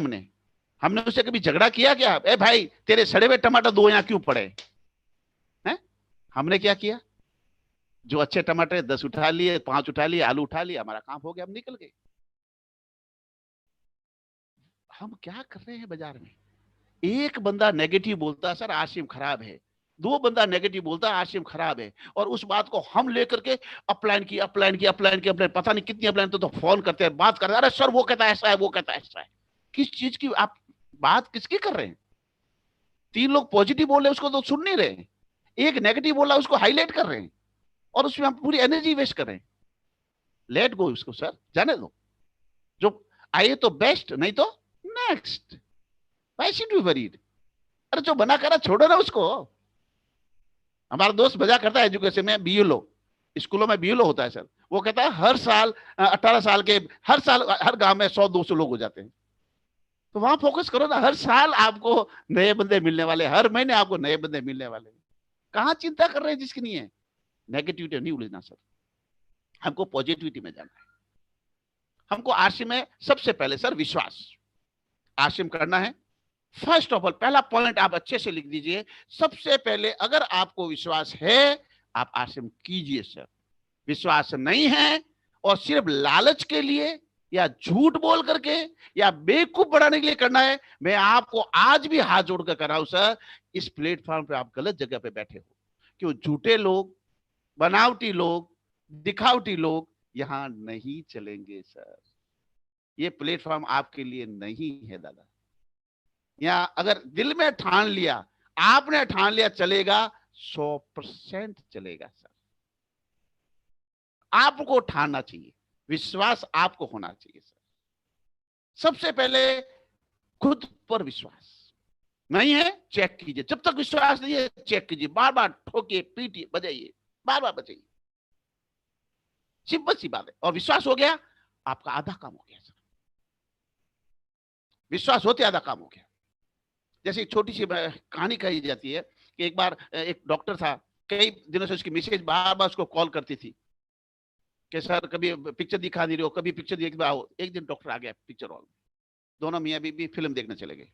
हमने उससे कभी झगड़ा किया क्या? ए भाई तेरे सड़े हुए टमाटर 2 यहाँ क्यों पड़े हैं? हमने क्या किया? जो अच्छे टमाटर 10 उठा लिए, 5 उठा लिए, आलू उठा लिए, हमारा काम हो गया, हम निकल गए। हम क्या कर रहे हैं बाजार में? एक बंदा नेगेटिव बोलता है सर आसिम खराब है, 2 बंदा नेगेटिव बोलता है आसिम खराब है, और उस बात को हम लेकर के अपलाइन की, पता नहीं कितनी अपलाइन, तो फोन करते हैं, बात करते हैं, अरे सर वो कहता है ऐसा है, वो कहता है ऐसा है। किस चीज की आप बात किसकी कर रहे हैं? 3 लोग पॉजिटिव बोल रहे हैं, उसको तो सुन नहीं रहे, एक नेगेटिव बोला उसको हाईलाइट कर रहे हैं, और उसमें हम पूरी एनर्जी वेस्ट कर रहे हैं। लेट गो उसको सर, जाने दो, जो आए तो बेस्ट, नहीं तो next. Why should be worried? अरे जो बना करा छोड़ो ना उसको। हमारा दोस्त मजाक करता है एजुकेशन में, बीएलओ स्कूलों में बीएलओ होता है सर, वो कहता है हर साल 18 साल के हर गांव में 100-200 लोग हो जाते हैं। तो वहां फोकस करो ना, हर साल आपको नए बंदे मिलने वाले, हर महीने आपको नए बंदे मिलने वाले। कहां चिंता कर रहे हैं जिसकी नहीं है? नेगेटिविटी नहीं उलझना सर, हमको पॉजिटिविटी में जाना है। हमको आरसीएम में सबसे पहले सर विश्वास, आरसीएम करना है। फर्स्ट ऑफ ऑल पहला पॉइंट आप अच्छे से लिख दीजिए, सबसे पहले अगर आपको विश्वास है आप आरसीएम कीजिए सर। विश्वास नहीं है और सिर्फ लालच के लिए या झूठ बोल करके या बेवकूफ बनाने के लिए करना है, मैं आपको आज भी हाथ जोड़कर कर रहा हूं सर, इस प्लेटफॉर्म पे आप गलत जगह पे बैठे हो। क्यों? झूठे लोग, बनावटी लोग, दिखावटी लोग यहां नहीं चलेंगे सर। ये प्लेटफॉर्म आपके लिए नहीं है दादा। या अगर दिल में ठान लिया, आपने ठान लिया, चलेगा, 100% चलेगा सर। आपको ठानना चाहिए, विश्वास आपको होना चाहिए सर। सबसे पहले खुद पर विश्वास नहीं है, चेक कीजिए। जब तक विश्वास नहीं है चेक कीजिए, बार बार ठोकिए, पीटिए, बजाइए, बार बार बजाइए, सिंपल सी बात है। और विश्वास हो गया, आपका आधा काम हो गया सर। विश्वास होते आधा काम हो गया। जैसे एक छोटी सी कहानी कही जाती है कि एक बार एक डॉक्टर था, कई दिनों से उसकी मिसेज बार बार उसको कॉल करती थी कि सर कभी पिक्चर दिखा नहीं रहे हो, कभी पिक्चर देख आओ। एक दिन डॉक्टर आ गया पिक्चर हॉल में, दोनों मियां बीवी फिल्म देखने चले गए।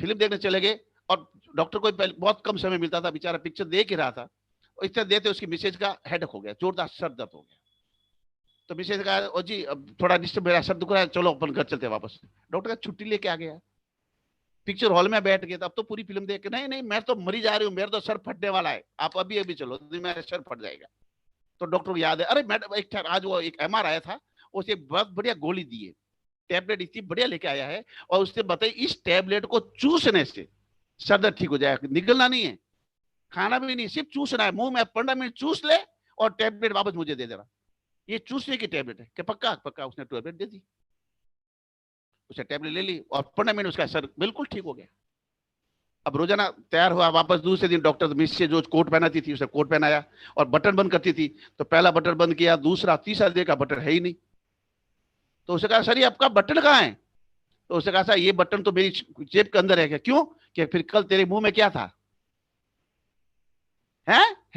फिल्म देखने चले गए और डॉक्टर को बहुत कम समय मिलता था, बेचारा पिक्चर देख ही रहा था। और इस तरह देते उसकी मिसेज का हेडेक हो गया, जोरदार सर दर्द हो गया। तो मिसेज कहा, ओ जी अब थोड़ा डिस्टर्ब, मेरा सर दुख रहा है, चलो अपन घर चलते वापस। डॉक्टर का छुट्टी लेके आ गया, पिक्चर हॉल में बैठ गया। अब तो पूरी फिल्म देख के, नहीं नहीं मैं तो मरी जा रही हूँ, मेरा तो सर फटने वाला है, आप अभी अभी चलो, मेरा सर फट जाएगा। तो डॉक्टर को याद है, अरे मैडम एक आज वो एक एमआर आया था, उसे बहुत बढ़िया गोली दी है, टैबलेट इतनी बढ़िया लेके आया है, और उसने बताई इस टैबलेट को चूसने से सर दर्द ठीक हो जाएगा। निकलना नहीं है, खाना भी नहीं, सिर्फ चूसना है, मुंह में 15 मिनट चूस ले और टैबलेट वापस मुझे दे देना। ये चूसने की टैबलेट है कि पक्का? पक्का। उसने टैबलेट दे दी, उसने टैबलेट ले ली और 15 मिनट उसका सर बिल्कुल ठीक हो गया। अब रोजाना तैयार हुआ, वापस दूसरे दिन डॉक्टर मिस से जो कोट पहनाती थी उसे कोट पहनाया, और बटन बंद करती थी तो पहला बटन बंद किया, दूसरा तीसरा देखा बटन है ही नहीं। तो उसे कहा, सर ये आपका बटन कहाँ है? तो उसे कहा, सर ये बटन तो मेरी जेब के अंदर है। क्या? क्यों? कि फिर कल तेरे मुंह में क्या था?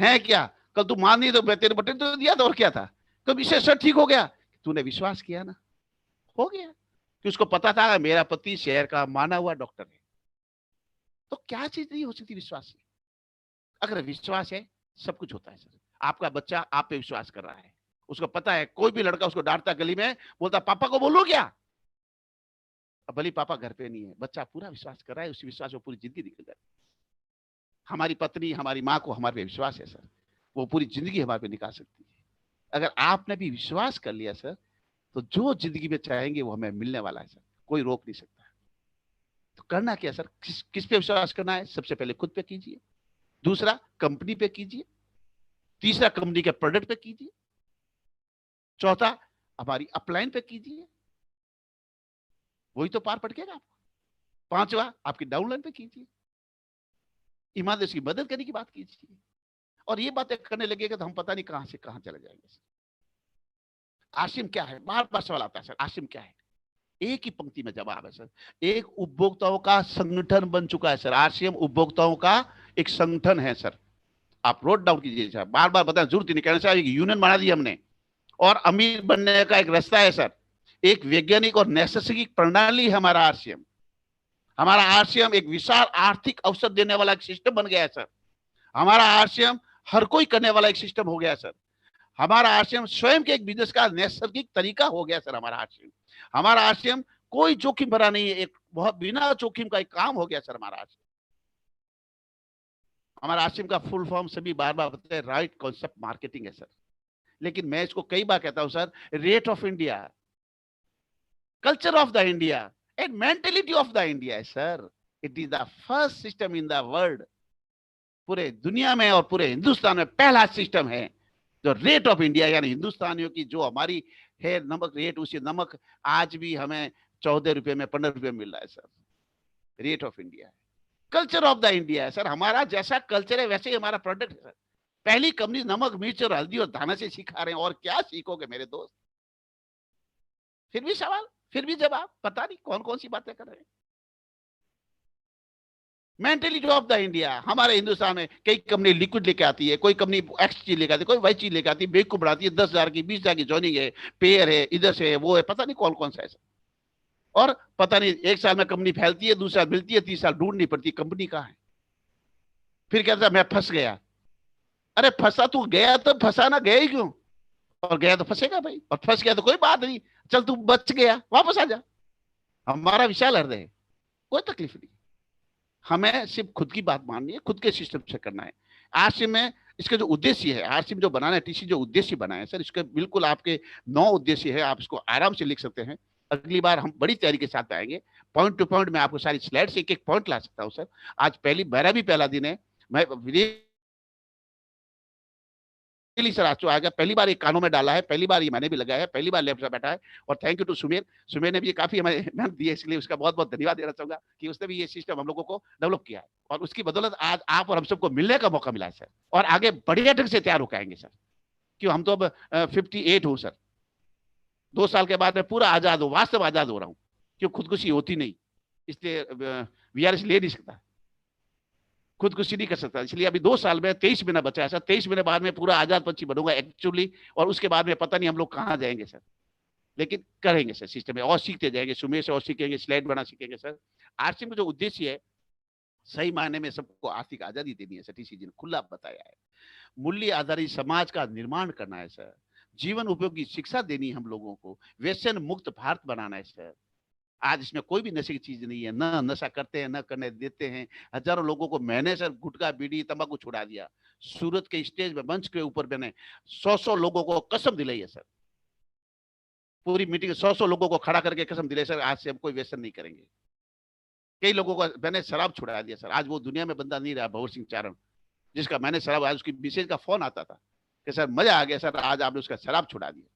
है क्या? कल तू मान नहीं तो मैं तेरे बटन तो दिया था, और क्या था? कब इससे सर ठीक हो गया? तूने विश्वास किया ना, हो गया। कि उसको पता था मेरा पति शहर का माना हुआ डॉक्टर है। तो क्या चीज नहीं हो सकती विश्वास से? अगर विश्वास है सब कुछ होता है सर। आपका बच्चा आप पे विश्वास कर रहा है, उसको पता है कोई भी लड़का उसको डांटता गली में, बोलता पापा को बोलो क्या? अब भले पापा घर पे नहीं है, बच्चा पूरा विश्वास कर रहा है, उसी विश्वास में पूरी जिंदगी निकल जाती है। हमारी पत्नी हमारी माँ को हमारे पे विश्वास है सर, वो पूरी जिंदगी हमारे पे निकाल सकती है। अगर आपने भी विश्वास कर लिया सर, तो जो जिंदगी में चाहेंगे वो हमें मिलने वाला है सर, कोई रोक नहीं सकता। तो करना क्या सर? किस पे विश्वास करना है? सबसे पहले खुद पे कीजिए, दूसरा कंपनी पे कीजिए, तीसरा कंपनी के प्रोडक्ट पे कीजिए, चौथा हमारी अपलाइन पे कीजिए, वही तो पार पटकेगा आपको। पांचवा आपकी डाउनलाइन पे कीजिए, ईमानदारी की मदद करने की बात कीजिए। और ये बातें करने लगेगा तो हम पता नहीं कहां से कहां चले जाएंगे। आसिम क्या है? बार बार सवाल आता है सर, आसिम क्या है? एक ही पंक्ति में जवाब है सर, एक उपभोक्ताओं का संगठन बन चुका है सर। आरसीएम उपभोक्ताओं का एक संगठन है सर। आप नोट डाउन कीजिए सर, बार बार बताएं, जरूरत नहीं कहने सर, एक यूनियन बना दी हमने, और अमीर बनने का एक रास्ता है सर। एक वैज्ञानिक और नैसर्गिक प्रणाली है हमारा आरसीएम। हमारा आरसीएम एक विशाल आर्थिक अवसर देने वाला एक सिस्टम बन गया है सर। हमारा आरसीएम हर कोई करने वाला एक सिस्टम हो गया सर। हमारा आरसीएम स्वयं के एक बिजनेस का नैसर्गिक तरीका हो गया सर। हमारा आरसीएम कोई जोखिम भरा नहीं है, एक बहुत बिना जोखिम का एक काम हो गया सर हमारा आरसीएम। हमारा आरसीएम का फुल फॉर्म सभी बार बार बताते हैं, राइट कॉन्सेप्ट मार्केटिंग है सर। लेकिन मैं इसको कई बार कहता हूं sir, rate of India, culture of the India and mentality of the India है sir. It is the first system in the world. पूरे दुनिया में और पूरे हिंदुस्तान में पहला सिस्टम है जो रेट ऑफ इंडिया, यानी हिंदुस्तानियों की जो हमारी है नमक रेट, उसी नमक आज भी हमें 14 रुपए में 15 रुपए मिल रहा है सर। रेट ऑफ इंडिया है, कल्चर ऑफ द इंडिया है सर। हमारा जैसा कल्चर है वैसे ही हमारा प्रोडक्ट है सर। पहली कंपनी नमक मिर्च और हल्दी और धाना से सिखा रहे हैं, और क्या सीखोगे मेरे दोस्त? फिर भी सवाल, फिर भी जवाब, पता नहीं कौन कौन सी बातें कर रहे हैं। मेंटेलिटी ऑफ द इंडिया, हमारे हिंदुस्तान में कई कंपनी लिक्विड लेके आती है, कोई कंपनी एक्स चीज लेके आती है, कोई वाई चीज लेके आती है, बेवकूफ बढ़ाती है। 10,000 की 20,000 की जॉइनिंग है, पेयर है, इधर से है, वो है, पता नहीं कौन कौन सा है। और पता नहीं एक साल में कंपनी फैलती है, दूसरा मिलती है, तीसरा ढूंढनी पड़ती है कंपनी कहां है। फिर कहता है मैं फंस गया। अरे फंसा तू गया तो फंसा ना, गया ही क्यों? और गया तो फंसेगा भाई, और फंस गया तो कोई बात नहीं, चल तू बच गया, वापस आ जा। हमारा विशाल हृदय है, कोई तकलीफ नहीं। हमें सिर्फ खुद की बात माननी है, खुद के सिस्टम से करना है। आरसीएम में इसका जो उद्देश्य है, आरसीएम जो बनाना है, टीसी जो उद्देश्य बनाया है सर, इसके बिल्कुल आपके 9 उद्देश्य है। आप इसको आराम से लिख सकते हैं। अगली बार हम बड़ी तैयारी के साथ आएंगे, पॉइंट टू पॉइंट मैं आपको सारी स्लाइड से एक एक पॉइंट ला सकता हूं सर। आज मेरा भी पहला दिन है, मैं सर आज तो आएगा, पहली बार एक कानों में डाला है, पहली बार ये मैंने भी लगाया है, पहली बार लैब से बैठा है। और thank you to Sumer, Sumer ने भी काफी हमें मेहनत दी है, इसलिए उसका बहुत बहुत धन्यवाद देना चाहूंगा कि उसने भी ये सिस्टम हम लोगों को डेवलप किया है, और उसकी बदौलत आज आप और हम सबको मिलने का मौका मिला है सर। और आगे बढ़िया ढंग से तैयार होकर आएंगे सर, क्यों हम तो अब 58 हूँ सर। 2 साल के बाद मैं पूरा आजाद हूँ, वास्तव आजाद हो रहा हूँ, क्यों खुदकुशी होती नहीं, इसलिए वीआरएस ले नहीं सकता, खुदकुशी नहीं कर सकता। इसलिए अभी 2 साल में 23 महीना बचा है सर। 23 महीने बाद में पूरा आजाद पंछी बनूंगा एक्चुअली, और उसके बाद में पता नहीं हम लोग कहाँ जाएंगे सर, लेकिन करेंगे सर सिस्टम में, और सीखते जाएंगे, सुमेर से और सीखेंगे, स्लाइड बना सीखेंगे सर। आरसीएम का जो उद्देश्य है, सही मायने में सबको आर्थिक आजादी देनी है सर, टीसी जी ने खुला बताया है। मूल्य आधारित समाज का निर्माण करना है सर, जीवन उपयोगी शिक्षा देनी है हम लोगों को, व्यसन मुक्त भारत बनाना है सर। आज इसमें कोई भी नशे की चीज नहीं है, न नशा करते हैं, न करने देते हैं। हजारों लोगों को मैंने सर गुटखा बीड़ी तंबाकू छुड़ा दिया। सूरत के स्टेज में मंच के ऊपर मैंने 100 लोगों को कसम दिलाई है सर, पूरी मीटिंग 100 लोगों को खड़ा करके कसम दिलाई सर, आज से हम कोई व्यसन नहीं करेंगे। कई लोगों को मैंने शराब छुड़ा दिया सर, आज वो दुनिया में बंदा नहीं रहा, भवर सिंह चारण, जिसका मैंने शराब, आज उसकी मिसेज का फोन आता था कि सर मजा आ गया सर, आज आपने उसका शराब छुड़ा दिया।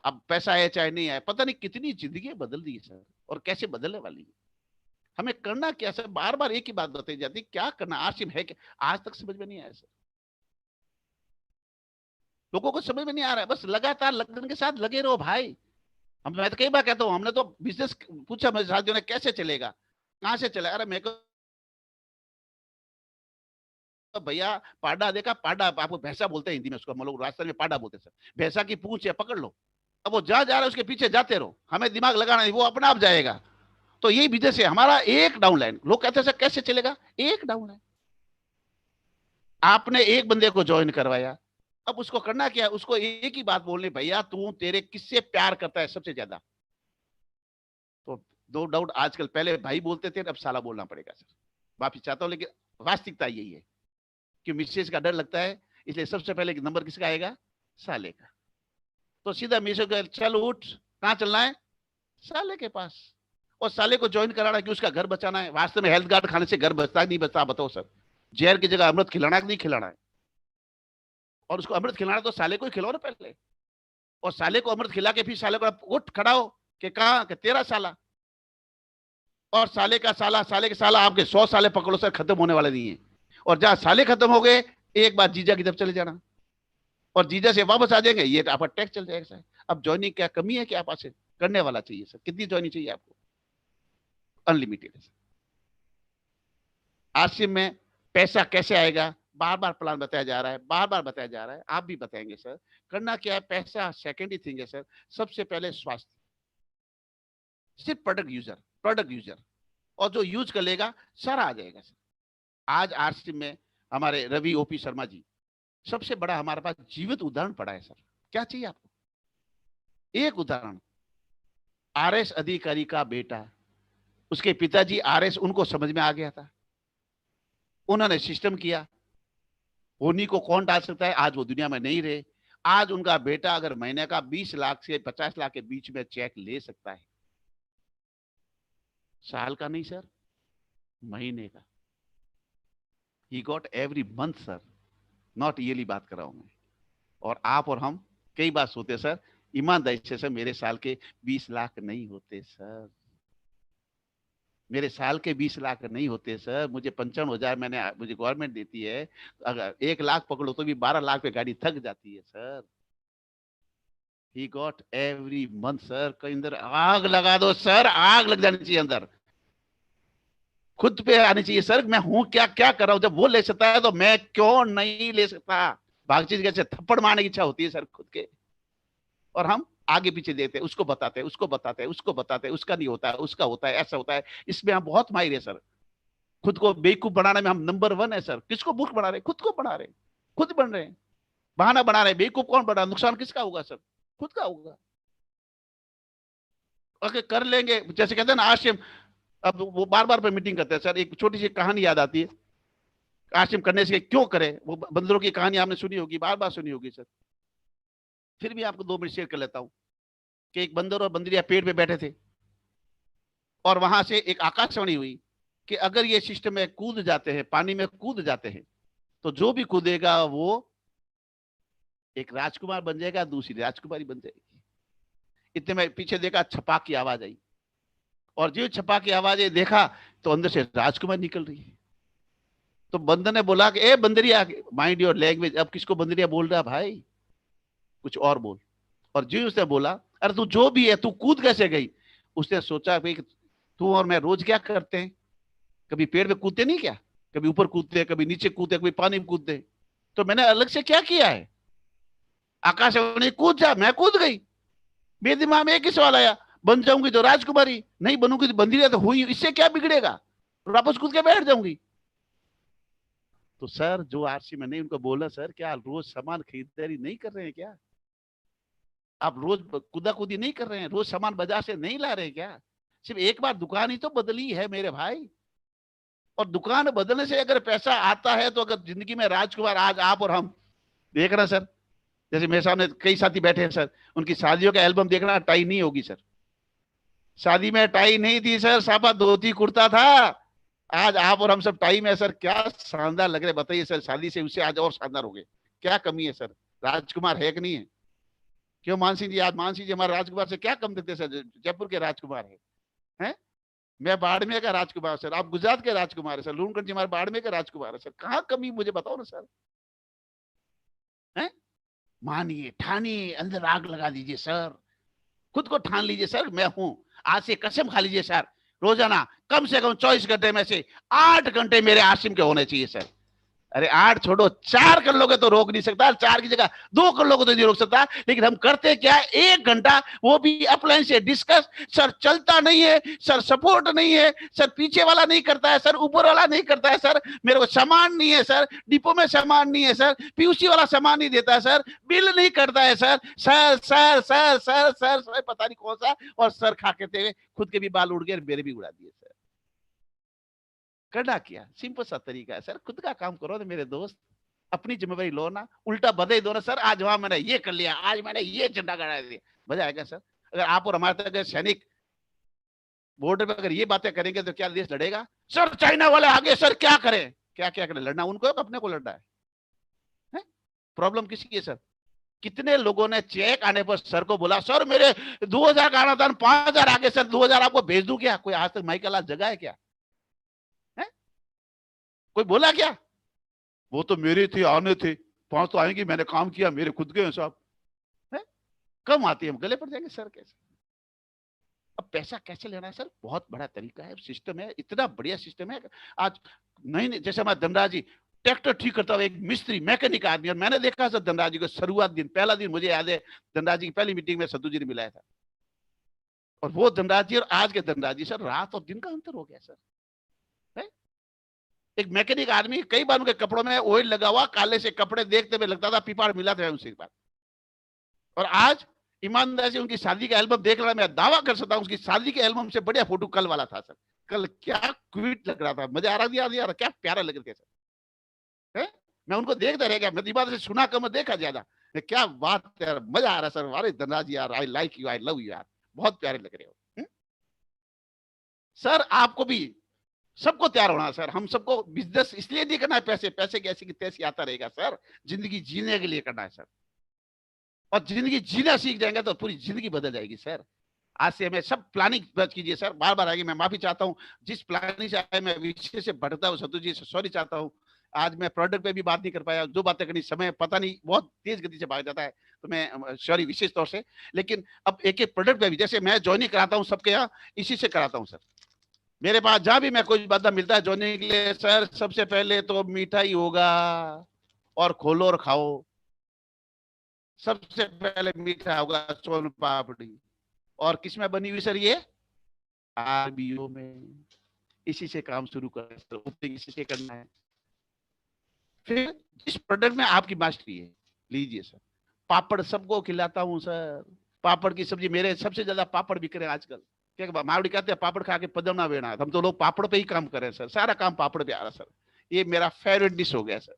अब पैसा आया चाहे नहीं आया, पता नहीं कितनी जिंदगी बदल दी सर, और कैसे बदलने वाली है। हमें करना क्या सर? बार बार एक ही बात बताई जाती, क्या करना? आरसीएम है क्या? आज तक समझ में नहीं आया सर, लोगों को समझ में नहीं आ रहा है। बस लगातार लगन के साथ लगे रहो भाई। मैं तो कई बार कहता हूँ, हमने तो बिजनेस पूछा मेरे साथियों ने, कैसे चलेगा, कहां से चले? अरे मेरे को भैया पाडा देखा, पाडा आपको भैंसा बोलते हैं हिंदी में, उसको हम लोग राजस्थान में पाडा बोलते हैं सर। भैंसा की पूंछ है, पकड़ लो, अब वो जा रहा है उसके पीछे जाते रहो, हमें दिमाग लगाना नहीं, वो अपना आप जाएगा। तो यही बिजनेस है हमारा, एक डाउन लाइन। लोग कहते हैं सर कैसे चलेगा, एक डाउन लाइन। आपने एक बंदे को ज्वाइन करवाया, अब उसको करना क्या है, उसको एक ही बात बोलनी, भैया तू तेरे किससे प्यार करता है सबसे ज्यादा। तो नो डाउट आजकल, पहले भाई बोलते थे, अब साला बोलना पड़ेगा सर, माफी चाहता हूं, लेकिन वास्तविकता यही है कि मिसेज का डर लगता है, इसलिए सबसे पहले नंबर किसका आएगा, साले का। तो सीधा मिसेज का, चल उठ, कहां चलना है, साले के पास। और साले को ज्वाइन कराना कि उसका घर बचाना है। वास्तव में हेल्थ कार्ड खाने से घर बचता नहीं बचता, बताओ सर। जहर की जगह अमृत खिलाना है कि नहीं खिलाना है, और उसको अमृत खिलाना तो साले को ही खिलाओ ना पहले, और साले को अमृत खिला के फिर साले को उठ खड़ा हो कि कहा कि तेरा साला, और साले का साला, साले के साला, आपके 100 साले पकड़ो सर, खत्म होने वाले नहीं है। और जहां साले खत्म हो गए, एक बार जीजा की तरफ चले जाना, और जीजा से वापस आ जाएंगे, ये आपका टैक्स चल जाएगा सर। अब ज्वाइनिंग क्या कमी है क्या, पास करने वाला चाहिए सर, कितनी ज्वाइनिंग चाहिए आपको, अनलिमिटेड है सर। आसिम में पैसा कैसे आएगा, बार बार प्लान बताया जा रहा है, बार बार बताया जा रहा है, आप भी बताएंगे सर। करना क्या है, पैसा सेकेंडरी थिंग है सर, सबसे पहले स्वास्थ्य, सिर्फ प्रोडक्ट यूजर, और जो यूज कर लेगा सारा आ जाएगा सर। आज आरसीएम में हमारे रवि ओपी शर्मा जी, सबसे बड़ा हमारे पास जीवित उदाहरण पड़ा है सर। क्या चाहिए आपको, एक उदाहरण, आरएस अधिकारी का बेटा, उसके पिताजी आरएस, उनको समझ में आ गया था, उन्होंने सिस्टम किया, होनी को कौन डाल सकता है, आज वो दुनिया में नहीं रहे। आज उनका बेटा अगर महीने का 20 लाख से 50 लाख के बीच में चेक ले सकता है, साल का नहीं सर, महीने का। He got every month sir, not yearly बात कर रहा हूं मैं। और आप और हम कई बार सोते सर, ईमानदारी से सर, मेरे साल के 20 लाख नहीं होते सर, मेरे साल के 20 लाख नहीं होते सर। मुझे 55,000 मुझे गवर्नमेंट देती है, अगर 1 लाख पकड़ो तो भी 12 लाख पे गाड़ी थक जाती है sir. He got every month sir. कहीं अंदर आग लगा दो सर, आग लग जानी चाहिए अंदर, खुद पे आनी चाहिए सर, मैं हूं क्या, क्या कर रहा हूं। जब वो ले सकता है तो मैं क्यों नहीं ले सकता। भागचीज कैसे थप्पड़ मारने की इच्छा होती है सर खुद के, और हम आगे पीछे देते हैं, उसको बताते हैं, उसको बताते हैं, उसको बताते हैं, उसका नहीं होता है, उसका होता है, ऐसा होता है। इसमें हम बहुत माहिर है सर, खुद को बेवकूफ बनाने में हम नंबर 1 है सर। किसको मूर्ख बना रहे, खुद को बना रहे, खुद बन रहे हैं, बहाना बना रहे। बेवकूफ कौन बना, नुकसान किसका होगा सर, खुद का होगा। अगर कर लेंगे, जैसे कहते हैं ना आश्रम, अब वो बार बार पे मीटिंग करते हैं सर। एक छोटी सी कहानी याद आती है, आश्रम करने से क्यों करें, वो बंदरों की कहानी आपने सुनी होगी, बार बार सुनी होगी सर, फिर भी आपको 2 मिनट शेयर कर लेता हूं कि एक बंदर और बंदरिया पेड़ पे बैठे थे, और वहां से एक आकाशवाणी हुई कि अगर ये सिस्टम में कूद जाते हैं, पानी में कूद जाते हैं, तो जो भी कूदेगा वो एक राजकुमार बन जाएगा, दूसरी राजकुमारी बन जाएगी। इतने में पीछे देखा, छपाक की आवाज आई, और जो छपाक की आवाज देखा तो अंदर से राजकुमारी निकल रही है। तो बंदर ने बोला कि ए बंदरिया, माइंड योर लैंग्वेज। अब किसको बंदरिया बोल रहा भाई, कुछ और बोल। और जी उसने बोला, अरे तू जो भी है, तू कूद कैसे गई। उसने सोचा भाई तू और मैं रोज क्या करते हैं, कभी पेड़ पे कूदते नहीं क्या, कभी ऊपर कूदते, कभी नीचे कूदते, कभी पानी में कूदते, तो मैंने अलग से क्या किया है। आकाशवाणी कूद जा, मैं कूद गई। मेरे दिमाग में एक ही सवाल आया, बन जाऊंगी तो राजकुमारी, नहीं बनूंगी तो बंदरिया तो हुई, इससे क्या बिगड़ेगा, वापस कूद के बैठ जाऊंगी। तो सर जो आरसी में नहीं, उनको बोला सर क्या रोज सामान खरीदारी नहीं कर रहे हैं क्या, आप रोज कूदा कूदी नहीं कर रहे हैं, रोज सामान बाजार से नहीं ला रहे हैं क्या, सिर्फ एक बार दुकान ही तो बदली है मेरे भाई। और दुकान बदलने से अगर पैसा आता है, तो अगर जिंदगी में राजकुमार, आज आप और हम देख रहे हैं सर, जैसे मेरे सामने कई साथी बैठे हैं सर, उनकी शादियों का एल्बम देखना, टाई नहीं होगी सर, शादी में टाई नहीं थी सर, साफा धोती कुर्ता था। आज आप और हम सब टाई में सर, क्या शानदार लग रहे, बताइए सर, शादी से उससे आज और शानदार हो गए, क्या कमी है सर, राजकुमार है कि नहीं है। क्यों मानसिंह जी, आज मानसिंह जी हमारे राजकुमार से क्या कम देते सर, जयपुर के राजकुमार है? मैं बाड़मेर का राजकुमार सर, आप गुजरात के राजकुमार है सर, लूणगंज जी हमारे बाड़मेर का राजकुमार है सर, कहाँ कमी मुझे बताओ ना सर। है मानिए, ठानिए, अंदर आग लगा दीजिए सर, खुद को ठान लीजिए सर, मैं हूं। आज से कसम खा लीजिए सर, रोजाना कम से कम 24 घंटे में से 8 घंटे मेरे आश्रम के होने चाहिए सर। अरे 8 छोड़ो, 4 कर लोगे तो रोक नहीं सकता, 4 की जगह 2 कर लोगे तो नहीं रोक सकता। लेकिन हम करते क्या, 1 घंटा वो भी अपलाइन से डिस्कस, सर चलता नहीं है, सर सपोर्ट नहीं है, सर पीछे वाला नहीं करता है, सर ऊपर वाला नहीं करता है, सर मेरे को सामान नहीं है, सर डिपो में सामान नहीं है, सर पीयूसी वाला सामान नहीं देता है, सर बिल नहीं करता है, sir sir sir sir sir sir, sir पता नहीं कौन सा, और सर खा के थे खुद के भी बाल उड़ गए, मेरे भी उड़ा दिए। सर करना क्या, सिंपल सा तरीका है सर, खुद का काम करो ना मेरे दोस्त, अपनी जिम्मेवारी लो ना, उल्टा बधाई दो ना सर, आज वहां मैंने ये कर लिया, आज मैंने ये झंडा गाड़ा दिया, मजा आएगा सर। अगर आप और हमारे तरह सैनिक बॉर्डर पे अगर ये बातें करेंगे तो क्या देश लड़ेगा? सर चाइना वाले आगे, सर क्या करें, क्या क्या करें, लड़ना उनको अपने को लड़ना है? प्रॉब्लम किसकी है सर? कितने लोगों ने चेक आने पर सर को बोला, सर मेरे 2000 का आना था, 5000 आगे, सर 2000 आपको भेज दूं क्या? कोई आज तक माइक का लाल जगह है क्या? कोई बोला क्या? वो तो मेरे थे, आने थे, 5 तो आएंगे, मैंने काम किया, मेरे खुद के हैं साहब। कम आती है, हम गले पड़ जाएंगे सर कैसे? अब पैसा कैसे लेना है सर, बहुत बड़ा तरीका है, सिस्टम है, इतना बढ़िया सिस्टम है। आज नहीं, जैसे हमारा धनराज जी ट्रैक्टर ठीक करता हुआ एक मिस्त्री मैकेनिक आदमी, और मैंने देखा सर धनराज जी को शुरुआत दिन, पहला दिन मुझे याद है, धनराज जी की पहली मीटिंग में सत्तू जी ने मिलाया था, और वो धनराज जी और आज के धनराज जी, सर रात और दिन का अंतर हो गया सर। एक मैकेनिक आदमी, कई बार उनके कपड़ों में ऑयल लगा हुआ, काले से कपड़े देखते हुए लगता था पीपाड़ मिला था उनसे एक बार, और आज ईमानदारी से उनकी शादी का एल्बम देख रहा, मैं दावा कर सकता हूं उसकी शादी के एल्बम से बढ़िया फोटो कल वाला था सर। कल क्या क्यूट लग रहा था, मजा आ रहा था यार, क्या प्यारा लग रहा था सर। मैं उनको देखता रह गया, मैं इबादत से सुना कम देखा ज्यादा, क्या बात यार, मजा आ रहा सर। अरे धनराज यार, I like you, I love you यार, बहुत प्यारे लग रहे हो सर। आपको भी सबको तैयार होना सर, हम सबको बिजनेस इसलिए नहीं करना है, पैसे पैसे कैसे की तैसे आता रहेगा सर, जिंदगी जीने के लिए करना है सर, और जिंदगी जीना सीख जाएंगे तो पूरी जिंदगी बदल जाएगी सर। आज से हमें सब प्लानिंग कीजिए सर, बार बार आएगी, मैं माफी चाहता हूं जिस प्लानिंग से आए, मैं विषय से भटकता हूं, सतु जी से सॉरी चाहता हूं। आज मैं प्रोडक्ट पे भी बात नहीं कर पाया, जो बातें करनी समय पता नहीं बहुत तेज गति से भाग जाता है, तो मैं सॉरी विशेष तौर से। लेकिन अब एक एक प्रोडक्ट पे भी, जैसे मैं ज्वाइनिंग कराता हूँ सबके यहाँ, इसी से कराता हूँ सर। मेरे पास जहां भी मैं कोई बंदा मिलता है ज्वाइनिंग के लिए, सर सबसे पहले तो मीठा ही होगा, और खोलो और खाओ, सबसे पहले मीठा होगा सोन पापड़ी, और किसमें बनी हुई सर ये? आरबीओ में। इसी से काम शुरू करें सर, ओपनिंग इसी से करना है। फिर जिस प्रोडक्ट में आपकी मास्टरी है, लीजिए सर। पापड़ सबको खिलाता हूँ सर, पापड़ की सब्जी, मेरे सबसे ज्यादा पापड़ बिक रहे हैं आजकल। क्या मावड़ी कहते हैं पापड़ खा के पदमना बेना, हम तो लोग पापड़ पे ही काम कर रहे हैं सर, सारा काम पापड़ पे आ रहा है सर। ये मेरा फेवरेट डिश हो गया सर।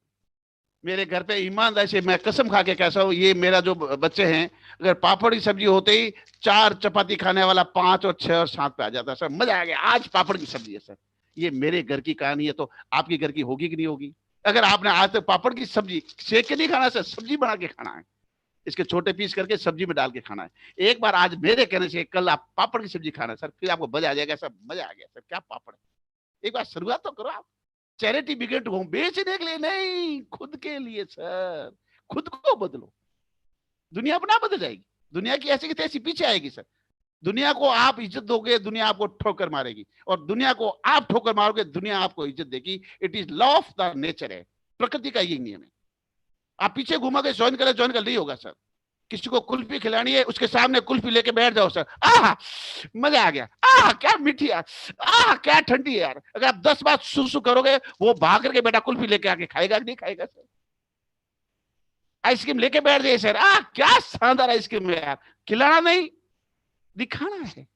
मेरे घर पे ईमानदारी से मैं कसम खा के कैसा हूँ, ये मेरा जो बच्चे हैं, अगर पापड़ की सब्जी होते ही 4 चपाती खाने वाला 5 और 6 और 7 पे आ जाता है सर, मजा आ गया, आज पापड़ की सब्जी है सर। ये मेरे घर की कहानी है, तो आपकी घर की होगी कि नहीं होगी? अगर आपने आज तक पापड़ की सब्जी सेक के नहीं खाना सर, सब्जी बना के खाना है, इसके छोटे पीस करके सब्जी में डाल के खाना है। एक बार आज मेरे कहने से कल आप पापड़ की सब्जी खाना सर, फिर आपको मजा आ जाएगा सर, मजा आ गया सर, क्या पापड़ है। एक बार शुरुआत तो करो आप, चैरिटी बिगेट हो, बेचने के लिए नहीं, खुद के लिए सर। खुद को बदलो, दुनिया अपना बदल जाएगी, दुनिया की ऐसी की तैसी पीछे आएगी सर। दुनिया को आप इज्जत दोगे, दुनिया आपको ठोकर मारेगी, और दुनिया को आप ठोकर मारोगे, दुनिया आपको इज्जत देगी। It is law of the nature है, प्रकृति का यही नियम है। आप पीछे घुमाके ज्वाइन कर नहीं होगा सर। किसी को कुल्फी खिलानी है, उसके सामने कुल्फी लेके बैठ जाओ सर, मजा आ गया, क्या मीठी यार, क्या ठंडी यार। अगर आप 10 बार सुसु करोगे, वो भाग करके बेटा कुल्फी लेके आके खाएगा नहीं खाएगा सर। आइसक्रीम लेके बैठ जाइए सर, क्या शानदार आइसक्रीम है यार, खिलाना नहीं दिखाना है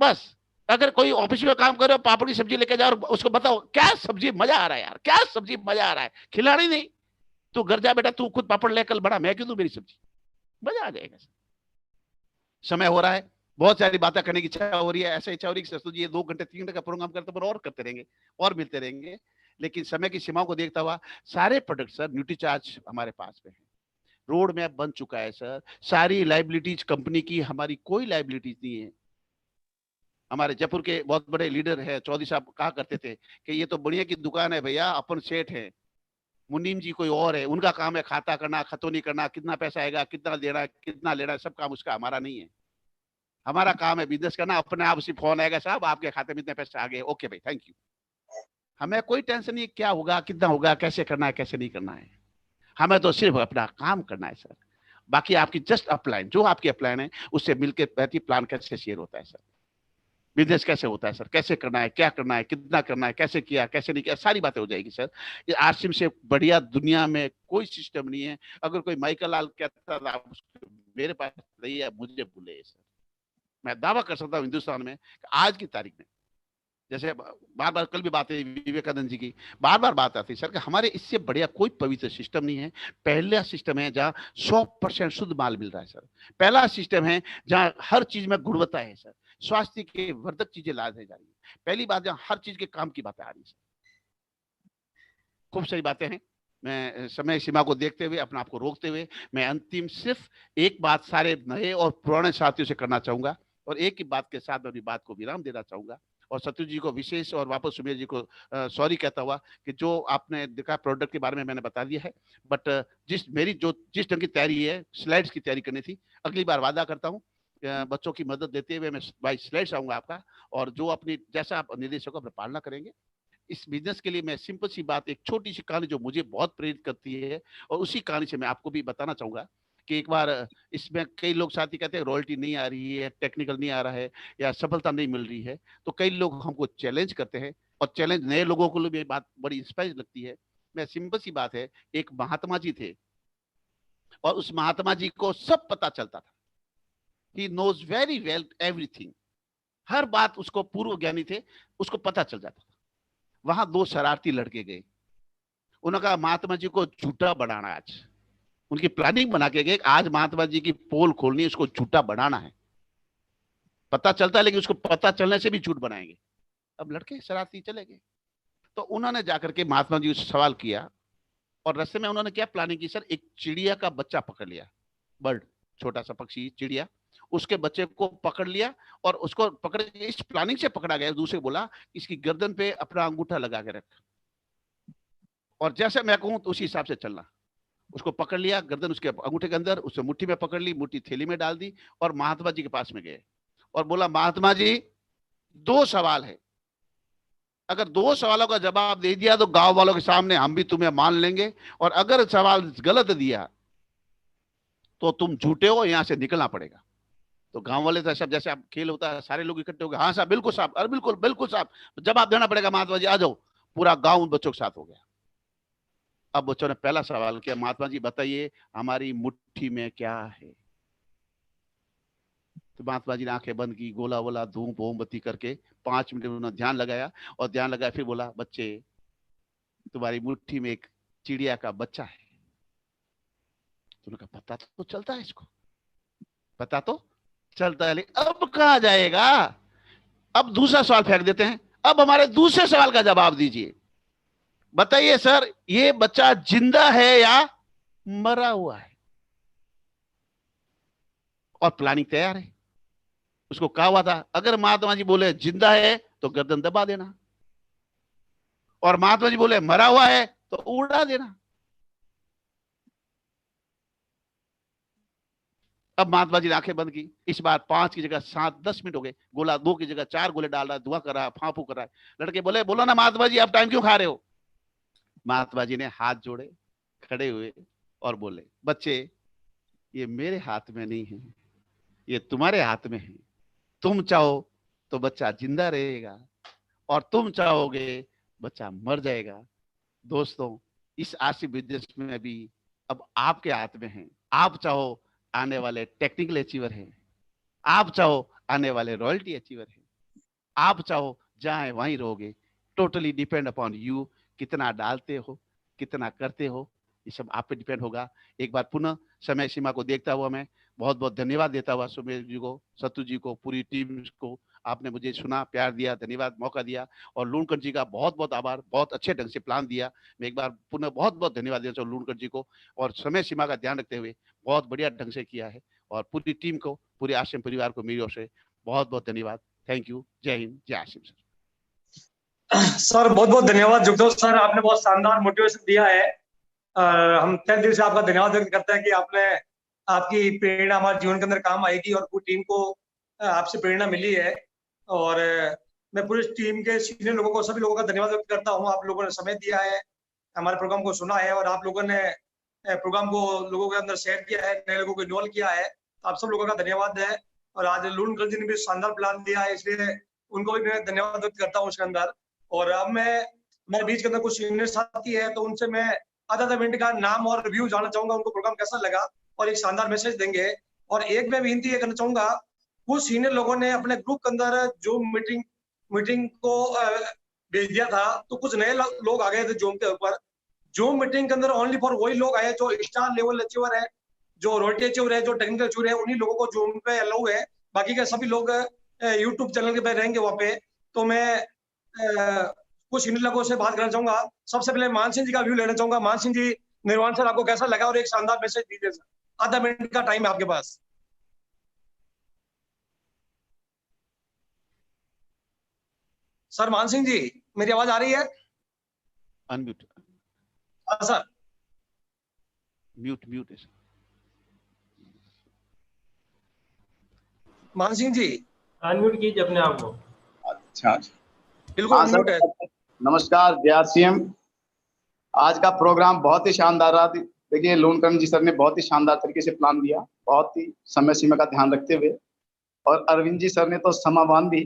बस। अगर कोई ऑफिस में काम कर रहे हो, पापड़ की सब्जी लेके जाओ और उसको बताओ क्या सब्जी मजा आ रहा है यार, क्या सब्जी मजा आ रहा है, खिलानी नहीं। तू घर जा बेटा, तू खुद पापड़ लेकर बना, मैं क्यों दूं मेरी सब्जी, मजा आ जाएगा। समय हो रहा है, बहुत सारी बातें करने की इच्छा हो रही है, ऐसा इच्छा हो रही है कि ये 2 घंटे 3 घंटे का प्रोग्राम करते पर और करते रहेंगे और मिलते रहेंगे, लेकिन समय की सीमाओं को देखता हुआ सारे प्रोडक्ट सर न्यूट्रीचार्ज हमारे पास में है, रोड मैप बन चुका है सर। सारी लाइबिलिटीज कंपनी की, हमारी कोई लाइबिलिटीज नहीं है। हमारे जयपुर के बहुत बड़े लीडर है चौधरी साहब कहा करते थे कि ये तो बढ़िया की दुकान है भैया, अपन सेठ है। मुनीम जी कोई और है, उनका काम है खाता करना, खतौनी करना, कितना पैसा आएगा, कितना देना है, कितना लेना है, सब काम उसका, हमारा नहीं है। हमारा काम है बिजनेस करना, अपने आप उसी फोन आएगा, साहब आपके खाते में इतने पैसे आ गए, ओके भाई थैंक यू। हमें कोई टेंशन नहीं क्या होगा, कितना होगा, कैसे करना है, कैसे नहीं करना है। हमें तो सिर्फ अपना काम करना है सर। बाकी आपकी जस्ट अपलाइन, जो आपकी अपलाइन है उससे मिलकर बैठी प्लान कैसे शेयर होता है सर, बिजनेस कैसे होता है सर, कैसे करना है, क्या करना है, कितना करना है, कैसे किया, कैसे नहीं किया, सारी बातें हो जाएगी सर। ये आरसीएम से बढ़िया दुनिया में कोई सिस्टम नहीं है। अगर कोई माइकल लाल कहता था मेरे पास नहीं है, मुझे भूले सर। मैं दावा कर सकता हूँ हिंदुस्तान में आज की तारीख में, जैसे बार बार कल भी बात है विवेकानंद जी की, बार बार बात आती है सर कि हमारे इससे बढ़िया कोई पवित्र सिस्टम नहीं है। पहला सिस्टम है जहाँ 100% शुद्ध माल मिल रहा है सर। पहला सिस्टम है जहाँ हर चीज में गुणवत्ता है सर। स्वास्थ्य के वर्धक चीजें ला जा रही है। पहली बात जहाँ हर चीज के काम की बातें आ रही है सर। खूब सारी बातें हैं। मैं समय सीमा को देखते हुए, अपने आप को रोकते हुए, मैं अंतिम सिर्फ एक बात सारे नए और पुराने साथियों से करना चाहूंगा, और एक ही बात के साथ मैं अपनी बात को विराम देना चाहूंगा। और सत्यु जी को विशेष और वापस सुमेर जी को सॉरी कहता हुआ कि जो आपने देखा प्रोडक्ट के बारे में मैंने बता दिया है, बट जिस ढंग की तैयारी है, स्लाइड्स की तैयारी करनी थी, अगली बार वादा करता हूँ बच्चों की मदद देते हुए मैं बाई स्लाइड्स आऊंगा आपका, और जो अपनी जैसा आप निर्देशों का पालना करेंगे। इस बिजनेस के लिए मैं सिंपल सी बात, एक छोटी सी कहानी जो मुझे बहुत प्रेरित करती है, और उसी कहानी से मैं आपको भी बताना चाहूंगा कि एक बार इसमें कई लोग साथी कहते हैं रॉयल्टी नहीं आ रही है, टेक्निकल नहीं आ रहा है, या सफलता नहीं मिल रही है, तो कई लोग हमको चैलेंज करते हैं, और चैलेंज नए लोगों को भी बात बड़ी इंस्पायर लगती है। मैं सिंपल सी बात है, एक महात्मा जी थे, और उस महात्मा जी को सब पता चलता था। He knows very well everything, हर बात उसको, पूर्व ज्ञानी थे, उसको पता चल जाता था। वहां दो शरारती लड़के गए, उन्होंने कहा महात्मा जी को झूठा बनाना, आज उनकी प्लानिंग बना के गए, आज महात्मा जी की पोल खोलनी है, उसको झूठा बनाना है। पता चलता है लेकिन उसको पता चलने से भी झूठ बनाएंगे। अब लड़के शरारती चले गए, तो उन्होंने जाकर के महात्मा जी से सवाल किया, और रास्ते में उन्होंने क्या प्लानिंग की सर, एक चिड़िया का बच्चा पकड़ लिया, बर्ड, छोटा सा पक्षी, चिड़िया, उसके बच्चे को पकड़ लिया, और उसको पकड़ के इस प्लानिंग से पकड़ा गया, दूसरे बोला इसकी गर्दन पे अपना अंगूठा लगा के रख, और जैसे मैं कहूं तो उसी हिसाब से चलना। उसको पकड़ लिया, गर्दन उसके अंगूठे के अंदर, उसे मुट्ठी में पकड़ ली, मुट्ठी थैली में डाल दी, और महात्मा जी के पास में गए, और बोला महात्मा जी 2 सवाल है, अगर 2 सवालों का जवाब दे दिया तो गांव वालों के सामने हम भी तुम्हें मान लेंगे, और अगर सवाल गलत दिया तो तुम झूठे हो, यहां से निकलना पड़ेगा। तो गांव वाले तो सब, जैसे आप खेल होता है, सारे लोग इकट्ठे हो गए, हाँ साहब बिल्कुल साहब, अरे बिल्कुल बिल्कुल साहब, जवाब देना पड़ेगा महात्मा जी, आ जाओ। पूरा गांव उन बच्चों के साथ हो गया। अब बच्चों ने पहला सवाल किया, महात्मा जी बताइए हमारी मुट्ठी में क्या है। तो महात्मा जी ने आंखें बंद की, गोला वोला धूप मोमबत्ती करके 5 मिनट उन्होंने ध्यान लगाया, और ध्यान लगाया फिर बोला बच्चे तुम्हारी मुट्ठी में एक चिड़िया का बच्चा है। तो उन्होंने कहा पता तो चलता है इसको, पता तो चलता है, लेकिन अब कहां जाएगा। अब दूसरा सवाल फेंक देते हैं, अब हमारे दूसरे सवाल का जवाब दीजिए, बताइए सर ये बच्चा जिंदा है या मरा हुआ है। और प्लानिंग तैयार है। उसको कहा हुआ था अगर महात्मा जी बोले जिंदा है तो गर्दन दबा देना, और महात्मा जी बोले मरा हुआ है तो उड़ा देना। अब महात्मा जी ने आंखें बंद की, इस बार 5 की जगह 7-10 मिनट हो गए, गोला 2 की जगह 4 गोले डाल रहा है, धुआं कर रहा है, फांफू कर रहा है। लड़के बोले बोलो ना महात्मा जी आप टाइम क्यों खा रहे हो। महात्मा जी ने हाथ जोड़े, खड़े हुए और बोले बच्चे ये मेरे हाथ में नहीं है, ये तुम्हारे हाथ में है। तुम चाहो तो बच्चा जिंदा रहेगा, और तुम चाहोगे बच्चा मर जाएगा। दोस्तों इस आरसी बिजनेस में भी अब आपके हाथ में है। आप चाहो आने वाले टेक्निकल अचीवर हैं, आप चाहो आने वाले रॉयल्टी अचीवर हैं, आप चाहो जहां वहीं रहोगे। टोटली डिपेंड अपॉन यू, कितना डालते हो, कितना करते हो, ये सब आप पे डिपेंड होगा। एक बार पुनः समय सीमा को देखता हुआ मैं बहुत बहुत धन्यवाद देता हुआ सुमेर जी को, सत्तू जी को, पूरी टीम को, आपने मुझे सुना, प्यार दिया, धन्यवाद, मौका दिया। और लूणकर जी का बहुत बहुत आभार, बहुत अच्छे ढंग से प्लान दिया। मैं एक बार पुनः बहुत बहुत धन्यवाद देता हूँ लूणकर जी को, और समय सीमा का ध्यान रखते हुए बहुत बढ़िया ढंग से किया है। और पूरी टीम को, पूरे आश्रम परिवार को मेरी ओर से बहुत बहुत धन्यवाद। Thank you. जय हिंद, जय आश्रम सर। सर बहुत बहुत धन्यवाद जुगदोष सर, आपने बहुत शानदार मोटिवेशन दिया है। हम तहे दिल से आपका धन्यवाद व्यक्त करते हैं कि आपकी प्रेरणा हमारे जीवन के अंदर काम आएगी, और पूरी टीम को आपसे प्रेरणा मिली है। और मैं पूरे टीम के सीनियर लोगों को, सभी लोगों का धन्यवाद व्यक्त करता हूँ। आप लोगों ने समय दिया है, हमारे प्रोग्राम को सुना है और आप लोगों ने प्रोग्राम को लोगों के अंदर शेयर किया है, नए लोगों को इन्वॉल्व किया है। आप सब लोगों का धन्यवाद है। और आज लूनकर जी ने भी शानदार प्लान दिया है, इसलिए उनको भी मैं धन्यवाद व्यक्त करता हूँ उसके अंदर। और अब मेरे बीच के अंदर कुछ सीनियर साथी है, तो उनसे मैं आधा मिनट का नाम और रिव्यू जानना चाहूंगा, उनको प्रोग्राम कैसा लगा और एक शानदार मैसेज देंगे। और एक मैं विनती ये करना चाहूंगा, कुछ सीनियर लोगों ने अपने ग्रुप के अंदर जो मीटिंग को भेज दिया था, तो कुछ नए लोग आ गए थे जूम के ऊपर। जूम मीटिंग के अंदर ओनली फॉर वही लोग आए जो स्टार लेवल अचीवर है, जो रॉयल्टी अचीवर है, जो टेक्निकल अचीवर है, उन्हीं लोगों को जूम पे अलाउ है। बाकी के सभी लोग यूट्यूब चैनल के पे रहेंगे वहां पे। तो मैं कुछ सीनियर लोगों से बात करना चाहूंगा। सबसे पहले मान सिंह जी का व्यू लेना चाहूंगा। मान सिंह जी, निर्वाण सर, आपको कैसा लगा और एक शानदार मैसेज दीजिए सर। आधा मिनट का टाइम है आपके पास। सर मान सिंह जी, मेरी आवाज आ रही है? अनम्यूट, हाँ सर। म्यूट म्यूट है सर। मान सिंह जी अनम्यूट कीजिए अपने आप को। अच्छा, बिल्कुल हाँ अनम्यूट है। सर, नमस्कार बिहार सीएम। आज का प्रोग्राम बहुत ही शानदार रहा। देखिए, लूनकरण जी सर ने बहुत ही शानदार तरीके से प्लान दिया, बहुत ही समय सीमा का ध्यान रखते हुए। और अरविंद जी सर ने तो समा बांध दी।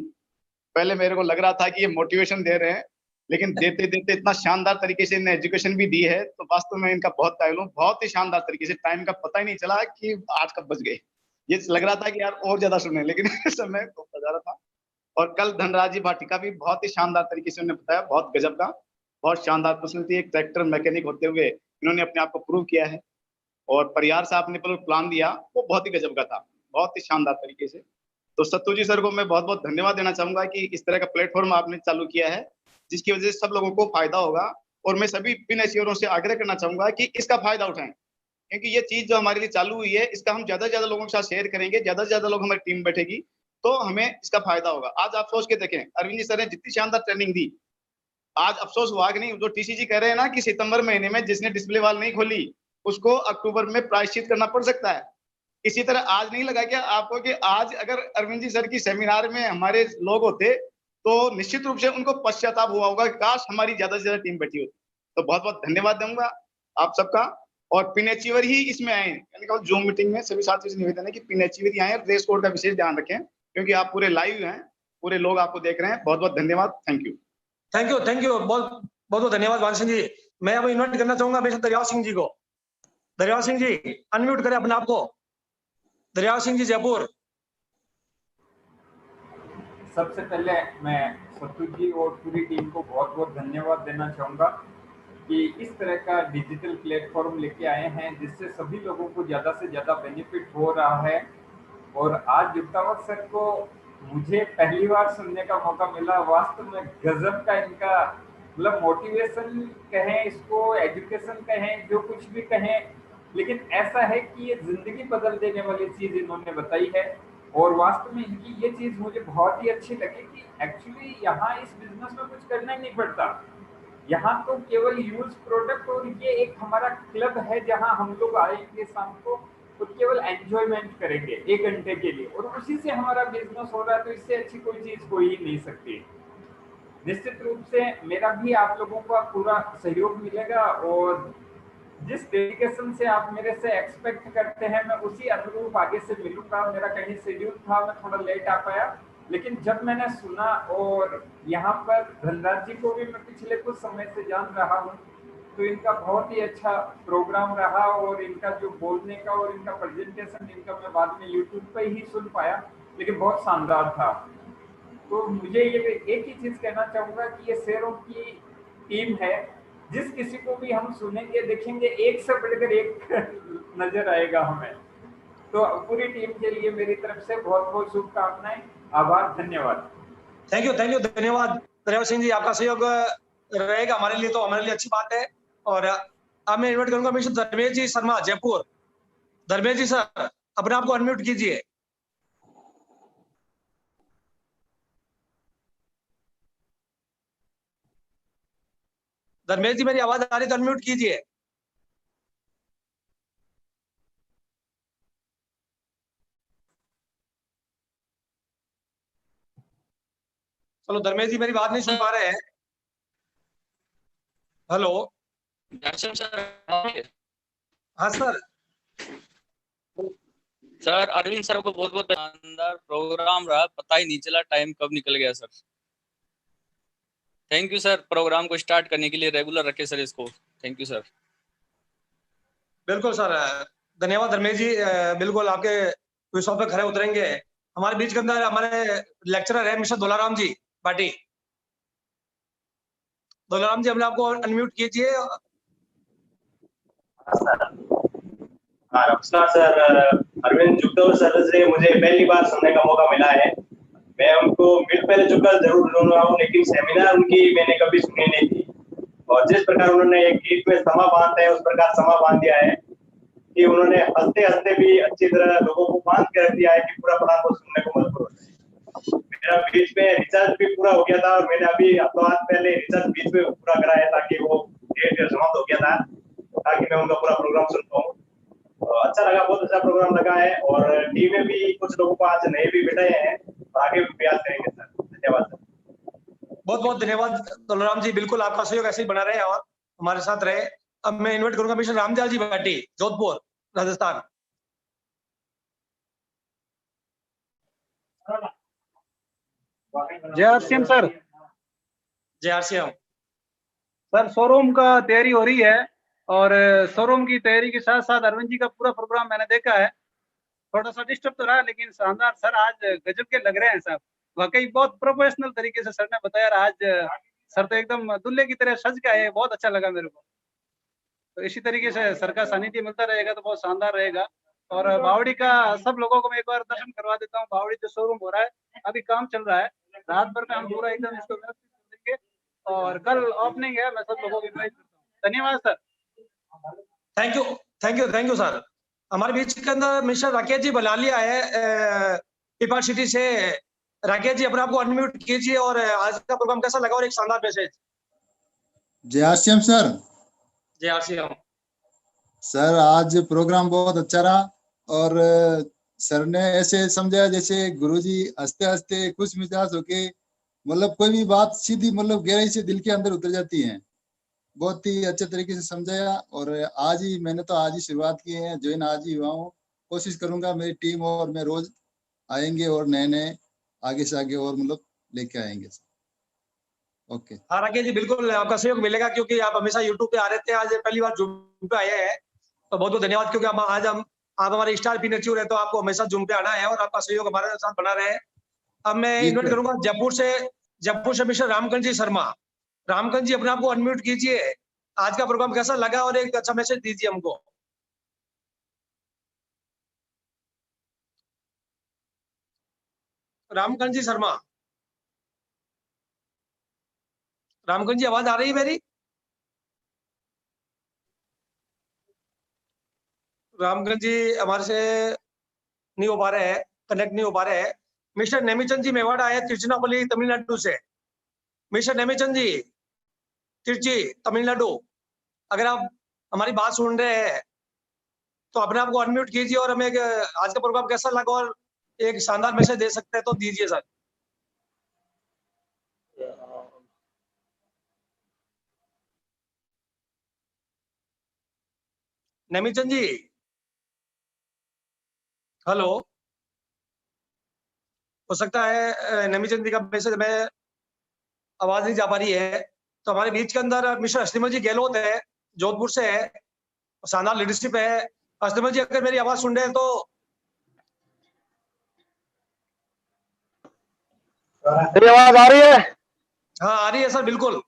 पहले मेरे को लग रहा था कि ये मोटिवेशन दे रहे हैं, लेकिन देते देते इतना शानदार तरीके से इन्हें एजुकेशन भी दी है, तो वास्तव में इनका बहुत कायल हूं। बहुत ही शानदार तरीके से, टाइम का पता ही नहीं चला कि 8 कब बज गए। ये लग रहा था कि यार और ज्यादा सुने, लेकिन समय तो जा रहा था। और कल धनराज जी भाटिका भी बहुत ही शानदार तरीके से उन्होंने बताया, बहुत गजब का, बहुत शानदार पर्सनैलिटी। एक ट्रैक्टर मैकेनिक होते हुए इन्होंने अपने आप को प्रूव किया है। और परियार साहब ने प्लान दिया, वो बहुत ही गजब का था, बहुत ही शानदार तरीके से। तो सत्तू जी सर को मैं बहुत बहुत धन्यवाद देना चाहूंगा कि इस तरह का प्लेटफॉर्म आपने चालू किया है, जिसकी वजह से सब लोगों को फायदा होगा। और मैं सभी पिन एशियरों से आग्रह करना चाहूंगा कि इसका फायदा उठाएं, क्योंकि ये चीज जो हमारे लिए चालू हुई है, इसका हम ज्यादा से ज्यादा लोगों के साथ शेयर करेंगे, ज्यादा से ज्यादा लोग हमारी टीम बैठेगी, तो हमें इसका फायदा होगा। आज आप सोच के देखें, अरविंद जी सर ने जितनी शानदार ट्रेनिंग दी, आज अफसोस हुआ कि नहीं, जो टीसीजी कह रहे हैं ना कि सितंबर महीने में जिसने डिस्प्ले वाल नहीं खोली उसको अक्टूबर में प्रायश्चित करना पड़ सकता है। इसी तरह आज नहीं लगा क्या आपको कि आज अगर अरविंद जी सर की सेमिनार में हमारे लोग होते, तो निश्चित रूप से उनको पश्चाताप हुआ होगा कि काश हमारी ज्यादा से ज्यादा टीम बैठी होती। तो बहुत बहुत धन्यवाद दूंगा आप सबका। और पिन अचीवर ही इसमें आए, यानी कि जूम मीटिंग में सभी साथियों से निवेदन है कि पिन अचीवर ही आए। ड्रेस कोड का विशेष ध्यान रखें, क्योंकि आप पूरे लाइव हैं, पूरे लोग आपको देख रहे हैं। बहुत बहुत धन्यवाद, thank you. Thank you, thank you, बहुत बहुत धन्यवाद मान सिंह जी। मैं अब इन्वाइट करना चाहूंगा हमेशा दरियाव सिंह जी को। दरियाव सिंह जी अनम्यूट करें अपने आप को। दरियाव सिंह जी, जयपुर। सबसे पहले मैं सत्तू जी और पूरी टीम को बहुत बहुत धन्यवाद देना चाहूँगा कि इस तरह का डिजिटल प्लेटफॉर्म लेके आए हैं, जिससे सभी लोगों को ज़्यादा से ज़्यादा बेनिफिट हो रहा है। और आज जुगतावत सर को मुझे पहली बार सुनने का मौका मिला। वास्तव में गजब का इनका, मतलब मोटिवेशन कहें इसको, एजुकेशन कहें, जो कुछ भी कहें, लेकिन ऐसा है कि ये जिंदगी बदल देने वाली चीज़ इन्होंने बताई है। और वास्तव में इनकी ये चीज़ मुझे बहुत ही अच्छी लगी कि एक्चुअली यहाँ इस बिजनेस में कुछ करना ही नहीं पड़ता। यहाँ तो केवल यूज प्रोडक्ट, और ये एक हमारा क्लब है जहाँ हम लोग आएंगे शाम को तो केवल एंजॉयमेंट करेंगे 1 घंटे के लिए, और उसी से हमारा बिजनेस हो रहा है। तो इससे अच्छी कोई चीज़ हो ही नहीं सकती। निश्चित रूप से मेरा भी आप लोगों का पूरा सहयोग मिलेगा, और जिस डेडिकेशन से आप मेरे से एक्सपेक्ट करते हैं, मैं उसी अनुरूप आगे से मिलूंगा। मेरा कहीं शेड्यूल था, मैं थोड़ा लेट आ पाया, लेकिन जब मैंने सुना, और यहाँ पर धनराज जी को भी मैं पिछले कुछ समय से जान रहा हूँ, तो इनका बहुत ही अच्छा प्रोग्राम रहा। और इनका जो बोलने का और इनका प्रेजेंटेशन, इनका मैं बाद में यूट्यूब पर ही सुन पाया, लेकिन बहुत शानदार था। तो मुझे ये एक ही चीज़ कहना चाहूँगा कि ये शेरों की टीम है। जिस किसी को भी हम सुनेंगे, देखेंगे, एक से बढ़कर एक नजर आएगा हमें। तो पूरी टीम के लिए मेरी तरफ से बहुत बहुत शुभकामनाएं, आभार, धन्यवाद। थैंक यू, धन्यवाद दरियाव सिंह जी। आपका सहयोग रहेगा हमारे लिए, तो हमारे लिए अच्छी बात है। और अब मैं इन्वाइट करूंगा मिस्टर धर्मेश जी शर्मा, जयपुर। धर्मेश जी सर, अपने आप को अनम्यूट कीजिए। धर्मेश जी, मेरी आवाज आ रही है तो अनम्यूट कीजिए। चलो धर्मेश जी मेरी बात नहीं सुन पा रहे हैं। हेलो। हाँ सर। सर अरविंद सर को बहुत बहुत शानदार प्रोग्राम रहा, पता ही नहीं चला टाइम कब निकल गया sir. Thank you sir, program को स्टार्ट करने के लिए रेगुलर रखे सर इसको। Thank you sir. बिल्कुल सर, धन्यवाद धर्मेश जी। बिल्कुल आपके विश्वास पे खरे उतरेंगे। हमारे बीच के अंदर हमारे लेक्चरर है मिस्टर दोलाराम जी पाटी। दोलाराम जी हमने आपको अनम्यूट कीजिए। नमस्कार सर। अरविंद जुगदौर सर से मुझे पहली बार सुनने का मौका मिला है। मैं उनको मिल पहले चुका जरूर सुना हूँ, लेकिन सेमिनार उनकी मैंने कभी सुनी नहीं थी। और जिस प्रकार उन्होंने एक गीत में समा बांधते हैं उस प्रकार समा बांध दिया है कि उन्होंने हंसते हंसते भी अच्छी तरह लोगों को बांध के रख दिया है कि पूरा प्लान को सुनने को मजबूर होता है। मेरा बीच में रिचार्ज भी पूरा हो गया था और मैंने अभी हफ्तों आज पहले रिचार्ज बीच में पूरा करा है ताकि वो डेट समाप्त हो गया था, ताकि मैं उनका पूरा प्रोग्राम सुन पाऊँ। अच्छा लगा, बहुत अच्छा प्रोग्राम लगा है। और टीम में भी कुछ लोगों को आज नए भी बिठाए हैं, आगे भी प्रयास करेंगे सर। धन्यवाद सर। बहुत बहुत धन्यवाद दोलाराम जी। बिल्कुल आपका सहयोग ऐसे ही बना रहे और हमारे साथ रहे। अब मैं इन्वाइट करूंगा मिस्टर रामदयाल जी भाटी, जोधपुर राजस्थान। जय आरसीएम सर। जय आरसीएम सर। शोरूम का तैयारी हो रही है और शोरूम की तैयारी के साथ साथ अरविंद जी का पूरा प्रोग्राम मैंने देखा है। थोड़ा सा डिस्टर्ब तो रहा, लेकिन शानदार सर आज गजब के लग रहे हैं साहब। वाकई बहुत प्रोफेशनल तरीके से सर ने बताया। आज सर तो एकदम दुल्हे की तरह सज के आए, बहुत अच्छा लगा मेरे को। तो इसी तरीके से सर का सानिध्य मिलता रहेगा तो बहुत शानदार रहेगा। और बावड़ी का सब लोगों को मैं एक बार दर्शन करवा देता हूँ। बावड़ी जो शोरूम हो रहा है, अभी काम चल रहा है, रात भर में हम पूरा एकदम इसको व्यवस्थित कर देंगे और कल ओपनिंग है। मैं सब लोगों को इनवाइट करता हूँ। धन्यवाद sir. Thank you thank you thank you sir. हमारे बीच के अंदर मिस्टर राकेश जी बलालिया है पीपा सिटी से। राकेश जी अपने आप को अनम्यूट कीजिए और आज का प्रोग्राम कैसा लगा और एक शानदार मैसेज। जय आरसीएम सर। जय आरसीएम सर। आज प्रोग्राम बहुत अच्छा रहा और सर ने ऐसे समझाया जैसे गुरुजी हंसते हंसते खुश मिजाज होके, मतलब कोई भी बात सीधी मतलब गहराई से दिल के अंदर उतर जाती है। बहुत ही अच्छे तरीके से समझाया और आज ही मैंने तो आज ही शुरुआत की है, ज्वाइन आज ही हुआ हूँ। कोशिश करूंगा मेरी टीम और मैं रोज आएंगे और नए नए आगे से आगे और मतलब लेके आएंगे। ओके। हाँ राकेश जी, बिल्कुल आपका सहयोग मिलेगा क्योंकि आप हमेशा यूट्यूब पे आ रहे थे, आज पहली बार जूम पे आए हैं तो बहुत बहुत धन्यवाद। क्योंकि आज आप हमारे स्टार पीनच्यूर है तो आपको हमेशा जूम पे आना है और आपका सहयोग हमारे साथ बना रहे। अब मैं इन्वाइट करूंगा जयपुर से मिस्टर रामकंठ जी शर्मा। रामकंठ जी अपने आप को अनम्यूट कीजिए। आज का प्रोग्राम कैसा लगा और एक अच्छा मैसेज दीजिए हमको। रामकंठ जी शर्मा। रामकंठ जी आवाज आ रही है मेरी? रामकंठ जी हमारे से नहीं हो पा रहे हैं, कनेक्ट नहीं हो पा रहे हैं। मिस्टर नेमीचंद जी मेवाड़ा आए तिरुचिरापल्ली तमिलनाडु से। मिस्टर नेमीचंद जी तिरुचि तमिलनाडु, अगर आप हमारी बात सुन रहे हैं तो अपने आप को अनम्यूट कीजिए और हमें आज का प्रोग्राम कैसा लगा और एक शानदार मैसेज दे सकते हैं तो दीजिए सर। नेमीचंद जी हेलो। हो सकता है नेमीचंद जी का मैसेज में आवाज नहीं जा पा रही है। तो हमारे बीच के अंदर मिस्टर अस्तिमल जी गहलोत है, जोधपुर से है, शानदार लीडरशिप है। अस्तिमल जी अगर मेरी आवाज सुन रहे हैं तो मेरी आवाज आ रही है? हाँ आ रही है सर, बिल्कुल।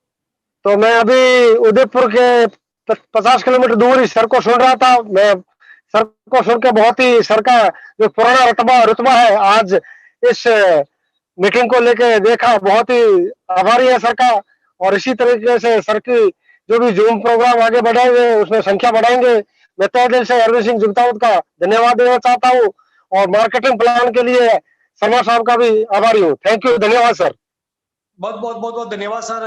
तो मैं अभी उदयपुर के 50 किलोमीटर दूर ही सर को सुन रहा था। मैं सर को सुन के बहुत ही सर का जो पुराना रुतबा है आज इस मीटिंग को लेके देखा, बहुत ही आभारी है सर का। और इसी तरीके से सर की जो भी जूम प्रोग्राम आगे बढ़ाएंगे उसमें संख्या बढ़ाएंगे। मैं तहे दिल से अरविंद सिंह जुगतावत का धन्यवाद देना चाहता हूँ और मार्केटिंग प्लान के लिए शर्मा साहब का भी आभारी हूँ। थैंक यू, धन्यवाद सर। बहुत धन्यवाद सर।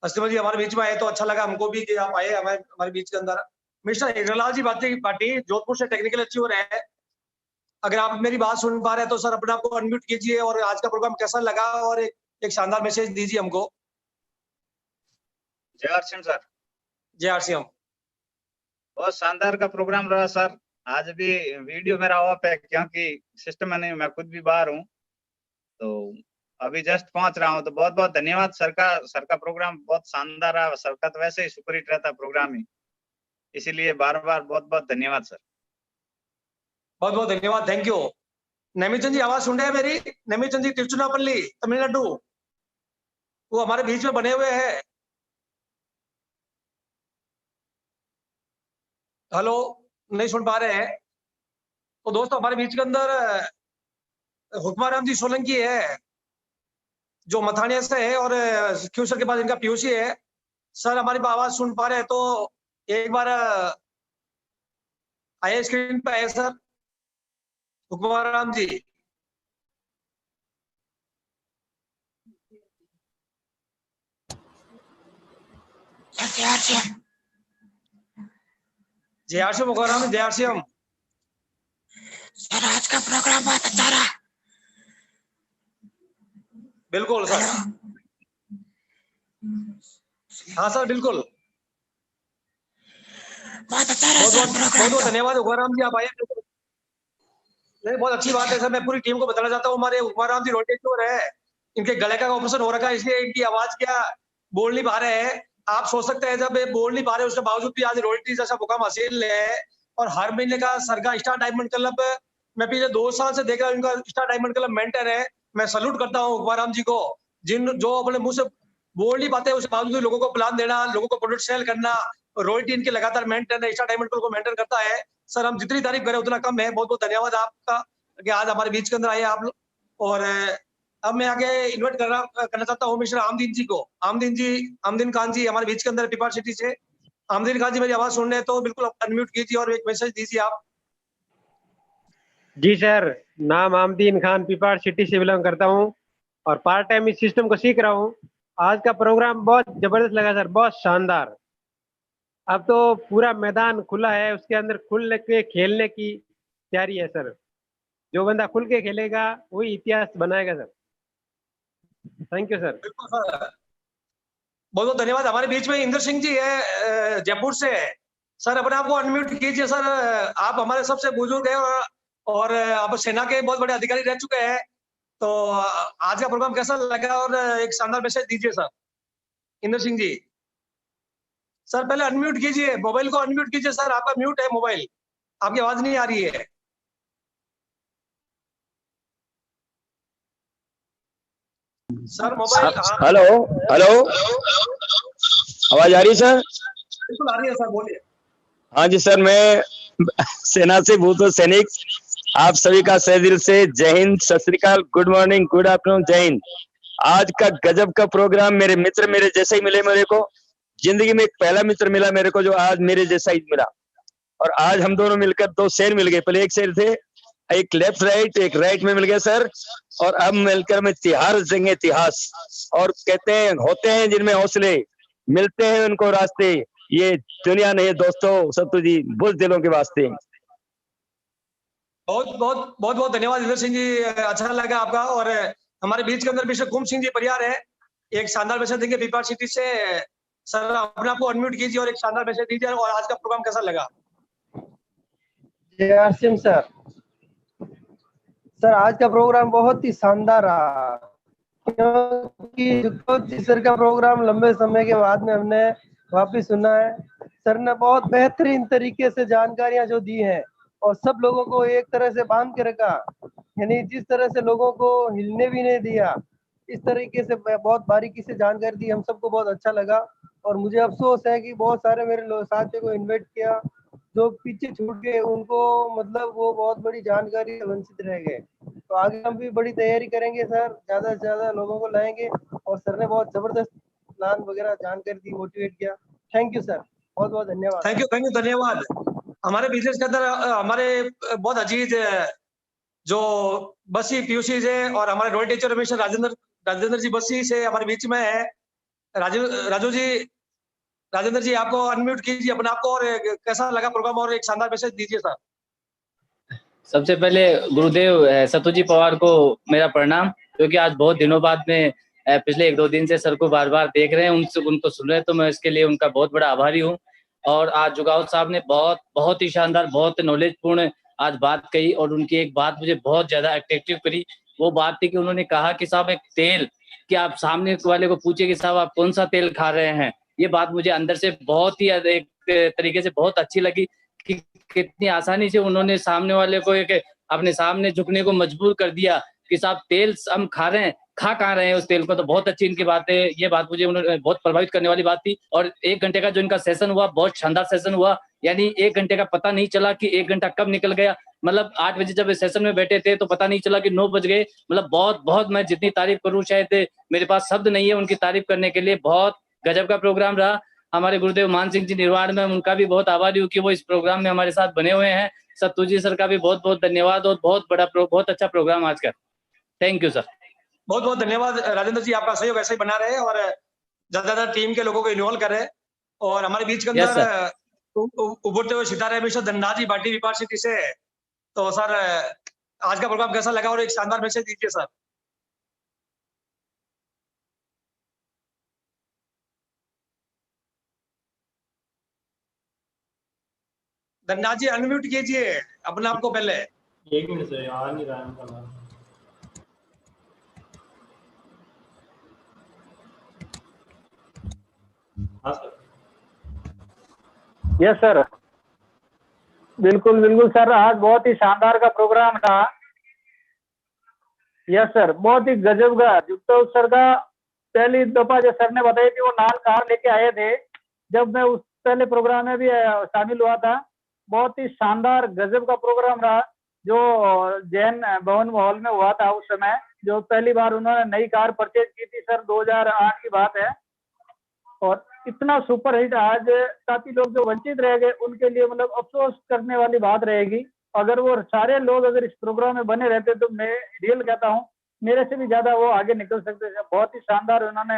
अस्तिमल जी हमारे बीच में आए तो अच्छा लगा हमको भी कि आप आए हमारे बीच के अंदर। मिस्टर हिरलाल जी पाटी जोधपुर से टेक्निकल अचीवर है। अगर आप मेरी बात सुन पा रहे हैं तो सर अपने आप को अनम्यूट कीजिए और आज का प्रोग्राम कैसा लगा और एक एक शानदार मैसेज दीजिए हमको। जय आरसीएम सर। जय आरसीएम। बहुत शानदार का प्रोग्राम रहा सर। आज भी वीडियो मेरा ऑफ है क्योंकि सिस्टम में नहीं, मैं खुद भी बाहर हूँ, तो अभी जस्ट पहुंच रहा हूँ। तो बहुत बहुत धन्यवाद सर का प्रोग्राम बहुत शानदार रहा। सर का तो वैसे ही सुपर हिट रहता प्रोग्राम ही, इसीलिए बार बार बहुत बहुत धन्यवाद सर। बहुत बहुत धन्यवाद, थैंक यू। नमिचंद जी आवाज सुन रहे हैं मेरी? नमिचंद जी तिरुचुनापल्ली तमिलनाडु, वो हमारे बीच में बने हुए हैं। हेलो, नहीं सुन पा रहे हैं? तो दोस्तों हमारे बीच के अंदर हुक्माराम जी सोलंकी है जो मथानिया से है और क्यूसर के बाद इनका पीयूसी है। सर हमारी आवाज सुन पा रहे हैं तो एक बार आए स्क्रीन पे आए सर हुक्माराम जी। जय आरसीएम हुक्माराम जी, जय आरसीएम। सर आज का प्रोग्राम बहुत अच्छा रहा। बिल्कुल सर, हाँ सर बिल्कुल, बहुत अच्छा रहा। बहुत बहुत धन्यवाद हुक्माराम जी, आप आए। नहीं, बहुत अच्छी बात है सर। मैं पूरी टीम को बताना चाहता हूँ, हमारे हुक्माराम जी रोटेटर है, इनके गले का ऑपरेशन हो रखा है, इसलिए इनकी आवाज क्या बोल नहीं पा रहे हैं। आप सोच सकते हैं जब बोल नहीं पा रहे उसके बावजूद भी आज रोयल्टी जैसा मुकाम हासिल है। और हर महीने का सर का स्टार डायमंड क्लब मैं पिछले 2 साल से देख रहा हूँ, इनका स्टार डायमंड क्लब मेंटर है। मैं सैल्यूट करता हूँ हुक्माराम जी को, जो अपने मुंह से बोल नहीं पाते उसके बावजूद लोगों को प्लान देना, लोगों को प्रोडक्ट सेल करना, रॉयल्टी इनके लगातार मेंटेन है, स्टार डायमंड को मेंटेन करता है। सर हम जितनी तारीफ करें उतना कम है। बहुत बहुत धन्यवाद आपका कि आज हमारे बीच के अंदर आए आप लोग। और अब मैं आगे इन्वाइट करना चाहता हूँ मिस्टर आमदीन जी को। आमदीन खान जी हमारे बीच के अंदर पिपाड़ सिटी से। आमदीन खान जी मेरी आवाज सुन रहे हैं तो बिल्कुल अनम्यूट कीजिए और एक मैसेज दीजिए आप। जी सर, नाम आमदीन खान, पिपाड़ सिटी से बिलोंग करता हूँ और पार्ट टाइम इस सिस्टम को सीख रहा हूँ। आज का प्रोग्राम बहुत जबरदस्त लगा सर, बहुत शानदार। अब तो पूरा मैदान खुला है, उसके अंदर खुल के खेलने की तैयारी है सर। जो बंदा खुल के खेलेगा वही इतिहास बनाएगा सर। Thank you sir. बिल्कुल सर, बहुत बहुत धन्यवाद। हमारे बीच में इंद्र सिंह जी है, जयपुर से। सर अपने आप को अनम्यूट कीजिए सर। आप हमारे सबसे बुजुर्ग हैं और आप सेना के बहुत बड़े अधिकारी रह चुके हैं। तो आज का प्रोग्राम कैसा लगा और एक शानदार मैसेज दीजिए सर। इंद्र सिंह जी सर पहले अनम्यूट कीजिए, मोबाइल को अनम्यूट कीजिए सर, आपका म्यूट है मोबाइल, आपकी आवाज नहीं आ रही है। सर मोबाइल, हेलो हेलो, आवाज आ रही है सर? बिल्कुल आ रही है सर, बोलिए। हाँ जी सर, मैं सेना से भूतपूर्व सैनिक, आप सभी का सहे दिल से जय हिंद, सत श्री अकाल, गुड मॉर्निंग, गुड आफ्टरनून, जय हिंद। आज का गजब का प्रोग्राम, मेरे मित्र मेरे जैसे ही मिले मेरे को। जिंदगी में एक पहला मित्र मिला मेरे को जो आज मेरे जैसा ही मिला। और आज हम दोनों मिलकर 2 शेर मिल गए। पहले एक शेर थे, एक लेफ्ट राइट, एक राइट में मिल गया सर। और अब मिलकर में तिहार रचेंगे इतिहास। और कहते हैं होते हैं जिनमें हौसले, मिलते हैं उनको रास्ते, ये दुनिया नहीं है दोस्तों सत्तू जी, बुज़दिलों के वास्ते। बहुत बहुत बहुत बहुत धन्यवाद इंद्र सिंह जी, अच्छा लगा आपका। और हमारे बीच के अंदर मिस्टर कुम सिंह जी परिवार है, एक शानदार मैसेज देंगे पिपाड़ सिटी से। सर अपने आप को अनम्यूट कीजिए और एक शानदार मैसेज दीजिए। और आज का प्रोग्राम कैसा लगा? जय आरसीएम सर। सर आज का प्रोग्राम बहुत ही शानदार रहा, क्योंकि जुगतौजी सर का प्रोग्राम लंबे समय के बाद में हमने वापिस सुना है। सर ने बहुत बेहतरीन तरीके से जानकारियां जो दी हैं और सब लोगों को एक तरह से बांध के रखा, यानी जिस तरह से लोगों को हिलने भी नहीं दिया, इस तरीके से बहुत बारीकी से जानकारी दी, हम सबको बहुत अच्छा लगा। और मुझे अफसोस है कि बहुत सारे मेरे साथियों को इन्वाइट किया जो पीछे छूट गए, उनको मतलब वो बहुत बड़ी जानकारी से वंचित रह गए। तो आगे हम भी बड़ी तैयारी करेंगे सर, ज्यादा से ज्यादा लोगों को लाएंगे। और सर ने बहुत जबरदस्त प्लान वगैरह जानकारी दी, मोटिवेट किया। थैंक यू सर, बहुत बहुत धन्यवाद। थैंक यू धन्यवाद। हमारे बिजनेस के अंदर हमारे बहुत अजीज जो बसी पीयूसी से और हमारे रोड टीचर रमेश राजेंद्र जी बसी से हमारे बीच में है। राजेंद्र जी आपको अनम्यूट कीजिए अपने आप को, और कैसा लगा प्रोग्राम और एक शानदार मैसेज दीजिए सर। सबसे पहले गुरुदेव सत्तू जी पवार को मेरा प्रणाम, क्योंकि आज बहुत दिनों बाद में पिछले 1-2 दिन से सर को बार-बार देख रहे हैं, उनको सुन रहे हैं, तो मैं इसके लिए उनका बहुत बड़ा आभारी हूँ। और आज जुगावत साहब ने बहुत ही शानदार, बहुत नॉलेजपूर्ण आज बात कही, और उनकी एक बात मुझे बहुत ज़्यादा अट्रैक्टिव करी। वो बात थी कि उन्होंने कहा कि साहब एक तेल, कि आप सामने वाले को पूछे कि साहब आप कौन-सा तेल खा रहे हैं। ये बात मुझे अंदर से बहुत ही एक तरीके से बहुत अच्छी लगी कि कितनी आसानी से उन्होंने सामने वाले को एक अपने सामने झुकने को मजबूर कर दिया कि साहब तेल हम खा रहे हैं, खा कहाँ रहे हैं उस तेल को। तो बहुत अच्छी इनकी बात है, ये बात मुझे उन्होंने बहुत प्रभावित करने वाली बात थी। और 1 घंटे का जो इनका सेशन हुआ, बहुत शानदार सेशन हुआ, यानी 1 घंटे का पता नहीं चला कि 1 घंटा कब निकल गया। मतलब 8 बजे जब सेशन में बैठे थे तो पता नहीं चला कि 9 बज गए। मतलब बहुत मैं जितनी तारीफ करूँ शायद मेरे पास शब्द नहीं है उनकी तारीफ करने के लिए। बहुत गजब का प्रोग्राम रहा। हमारे गुरुदेव मान सिंह जी निर्वाण में, उनका भी बहुत आभारी हूँ कि वो इस प्रोग्राम में हमारे साथ बने हुए हैं। सत्तू जी सर का भी बहुत धन्यवाद, और बहुत अच्छा प्रोग्राम आज का। Thank you sir. बहुत धन्यवाद राजेंद्र जी, आपका सहयोग ऐसे ही बना रहे और ज्यादा टीम के लोगों को इन्वॉल्व करे। और हमारे बीच के अंदर उभरते हुए सितारे मिस्टर धनराज जी बाटी विपार सिटी से। तो सर आज का प्रोग्राम कैसा लगा और एक शानदार मैसेज दीजिए सर। धनराज जी अनम्यूट कीजिए अपने आप को पहले। 1 मिनट से आ नहीं रहा है उनका नाम। हाँ सर। यस सर, बिल्कुल सर, आज बहुत ही शानदार का प्रोग्राम था। यस सर, बहुत ही गजब का। जुगतो सर का पहली दफा जो सर ने बताई थी वो नाल कार लेके आए थे, जब मैं उस पहले प्रोग्राम में भी शामिल हुआ था। बहुत ही शानदार गजब का प्रोग्राम रहा जो जैन भवन हॉल में हुआ था उस समय, जो पहली बार उन्होंने नई कार परचेज की थी सर, 2008 की बात है। और इतना सुपर हिट, आज काफी लोग जो वंचित रह गए उनके लिए मतलब अफसोस करने वाली बात रहेगी। अगर वो सारे लोग अगर इस प्रोग्राम में बने रहते तो मैं रियल कहता हूँ मेरे से भी ज्यादा वो आगे निकल सकते थे। बहुत ही शानदार उन्होंने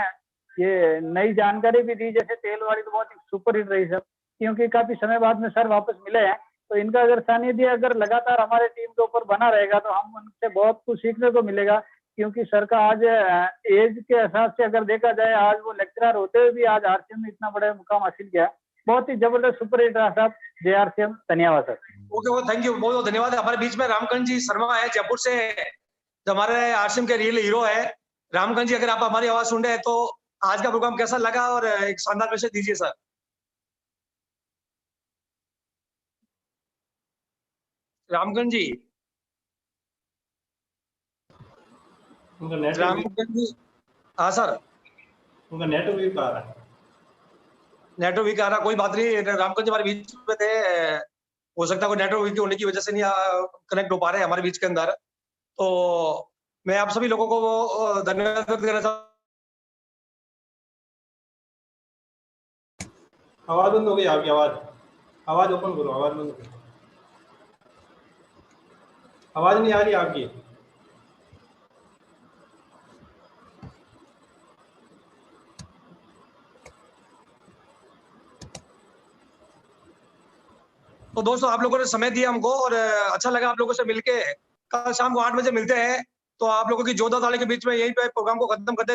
ये नई जानकारी भी दी, जैसे तेल वाली तो बहुत ही सुपर हिट रही सर, क्योंकि काफी समय बाद में सर वापस मिले हैं। तो इनका अगर सानिध्य अगर लगातार हमारे टीम के ऊपर बना रहेगा तो हम उनसे बहुत कुछ सीखने को मिलेगा। क्योंकि सर का आज एज के हिसाब से अगर देखा जाए, आज वो लेक्चरर होते हुए भी आज आरसीएम में इतना बड़ा मुकाम हासिल किया। बहुत ही जबरदस्त सुपर हिट रहा साहब। जय आरसीएम, धन्यवाद सर। ओके, थैंक यू, बहुत धन्यवाद। हमारे बीच में रामकंठ जी शर्मा है जयपुर से, जो हमारे आरसीएम के रियल हीरो है। रामकंठ जी, अगर आप हमारी आवाज सुन रहे हैं तो आज का प्रोग्राम कैसा लगा और एक शानदार मैसेज दीजिए सर। रामकंठ जी, रामकंठ जी, हाँ सर, उनका नेटवर्क वीक आ रहा है। नेटवर्क वीक आ रहा, कोई बात नहीं। रामकंठ जी हमारे बीच में थे, हो सकता है कोई नेटवर्क वीक होने की वजह से नहीं कनेक्ट हो पा रहे हमारे बीच के अंदर। तो मैं आप सभी लोगों को धन्यवाद व्यक्त करना चाहूँ। आवाज बंद हो गई आपकी, आवाज ओपन करो, आवाज बंद करो, आवाज नहीं आ रही आपकी। तो दोस्तों, आप लोगों ने समय दिया हमको और अच्छा लगा आप लोगों से मिलके। कल शाम को 8 बजे मिलते हैं। तो आप लोगों की जोरदार ताली के बीच में यहीं पे प्रोग्राम को खत्म करते हैं।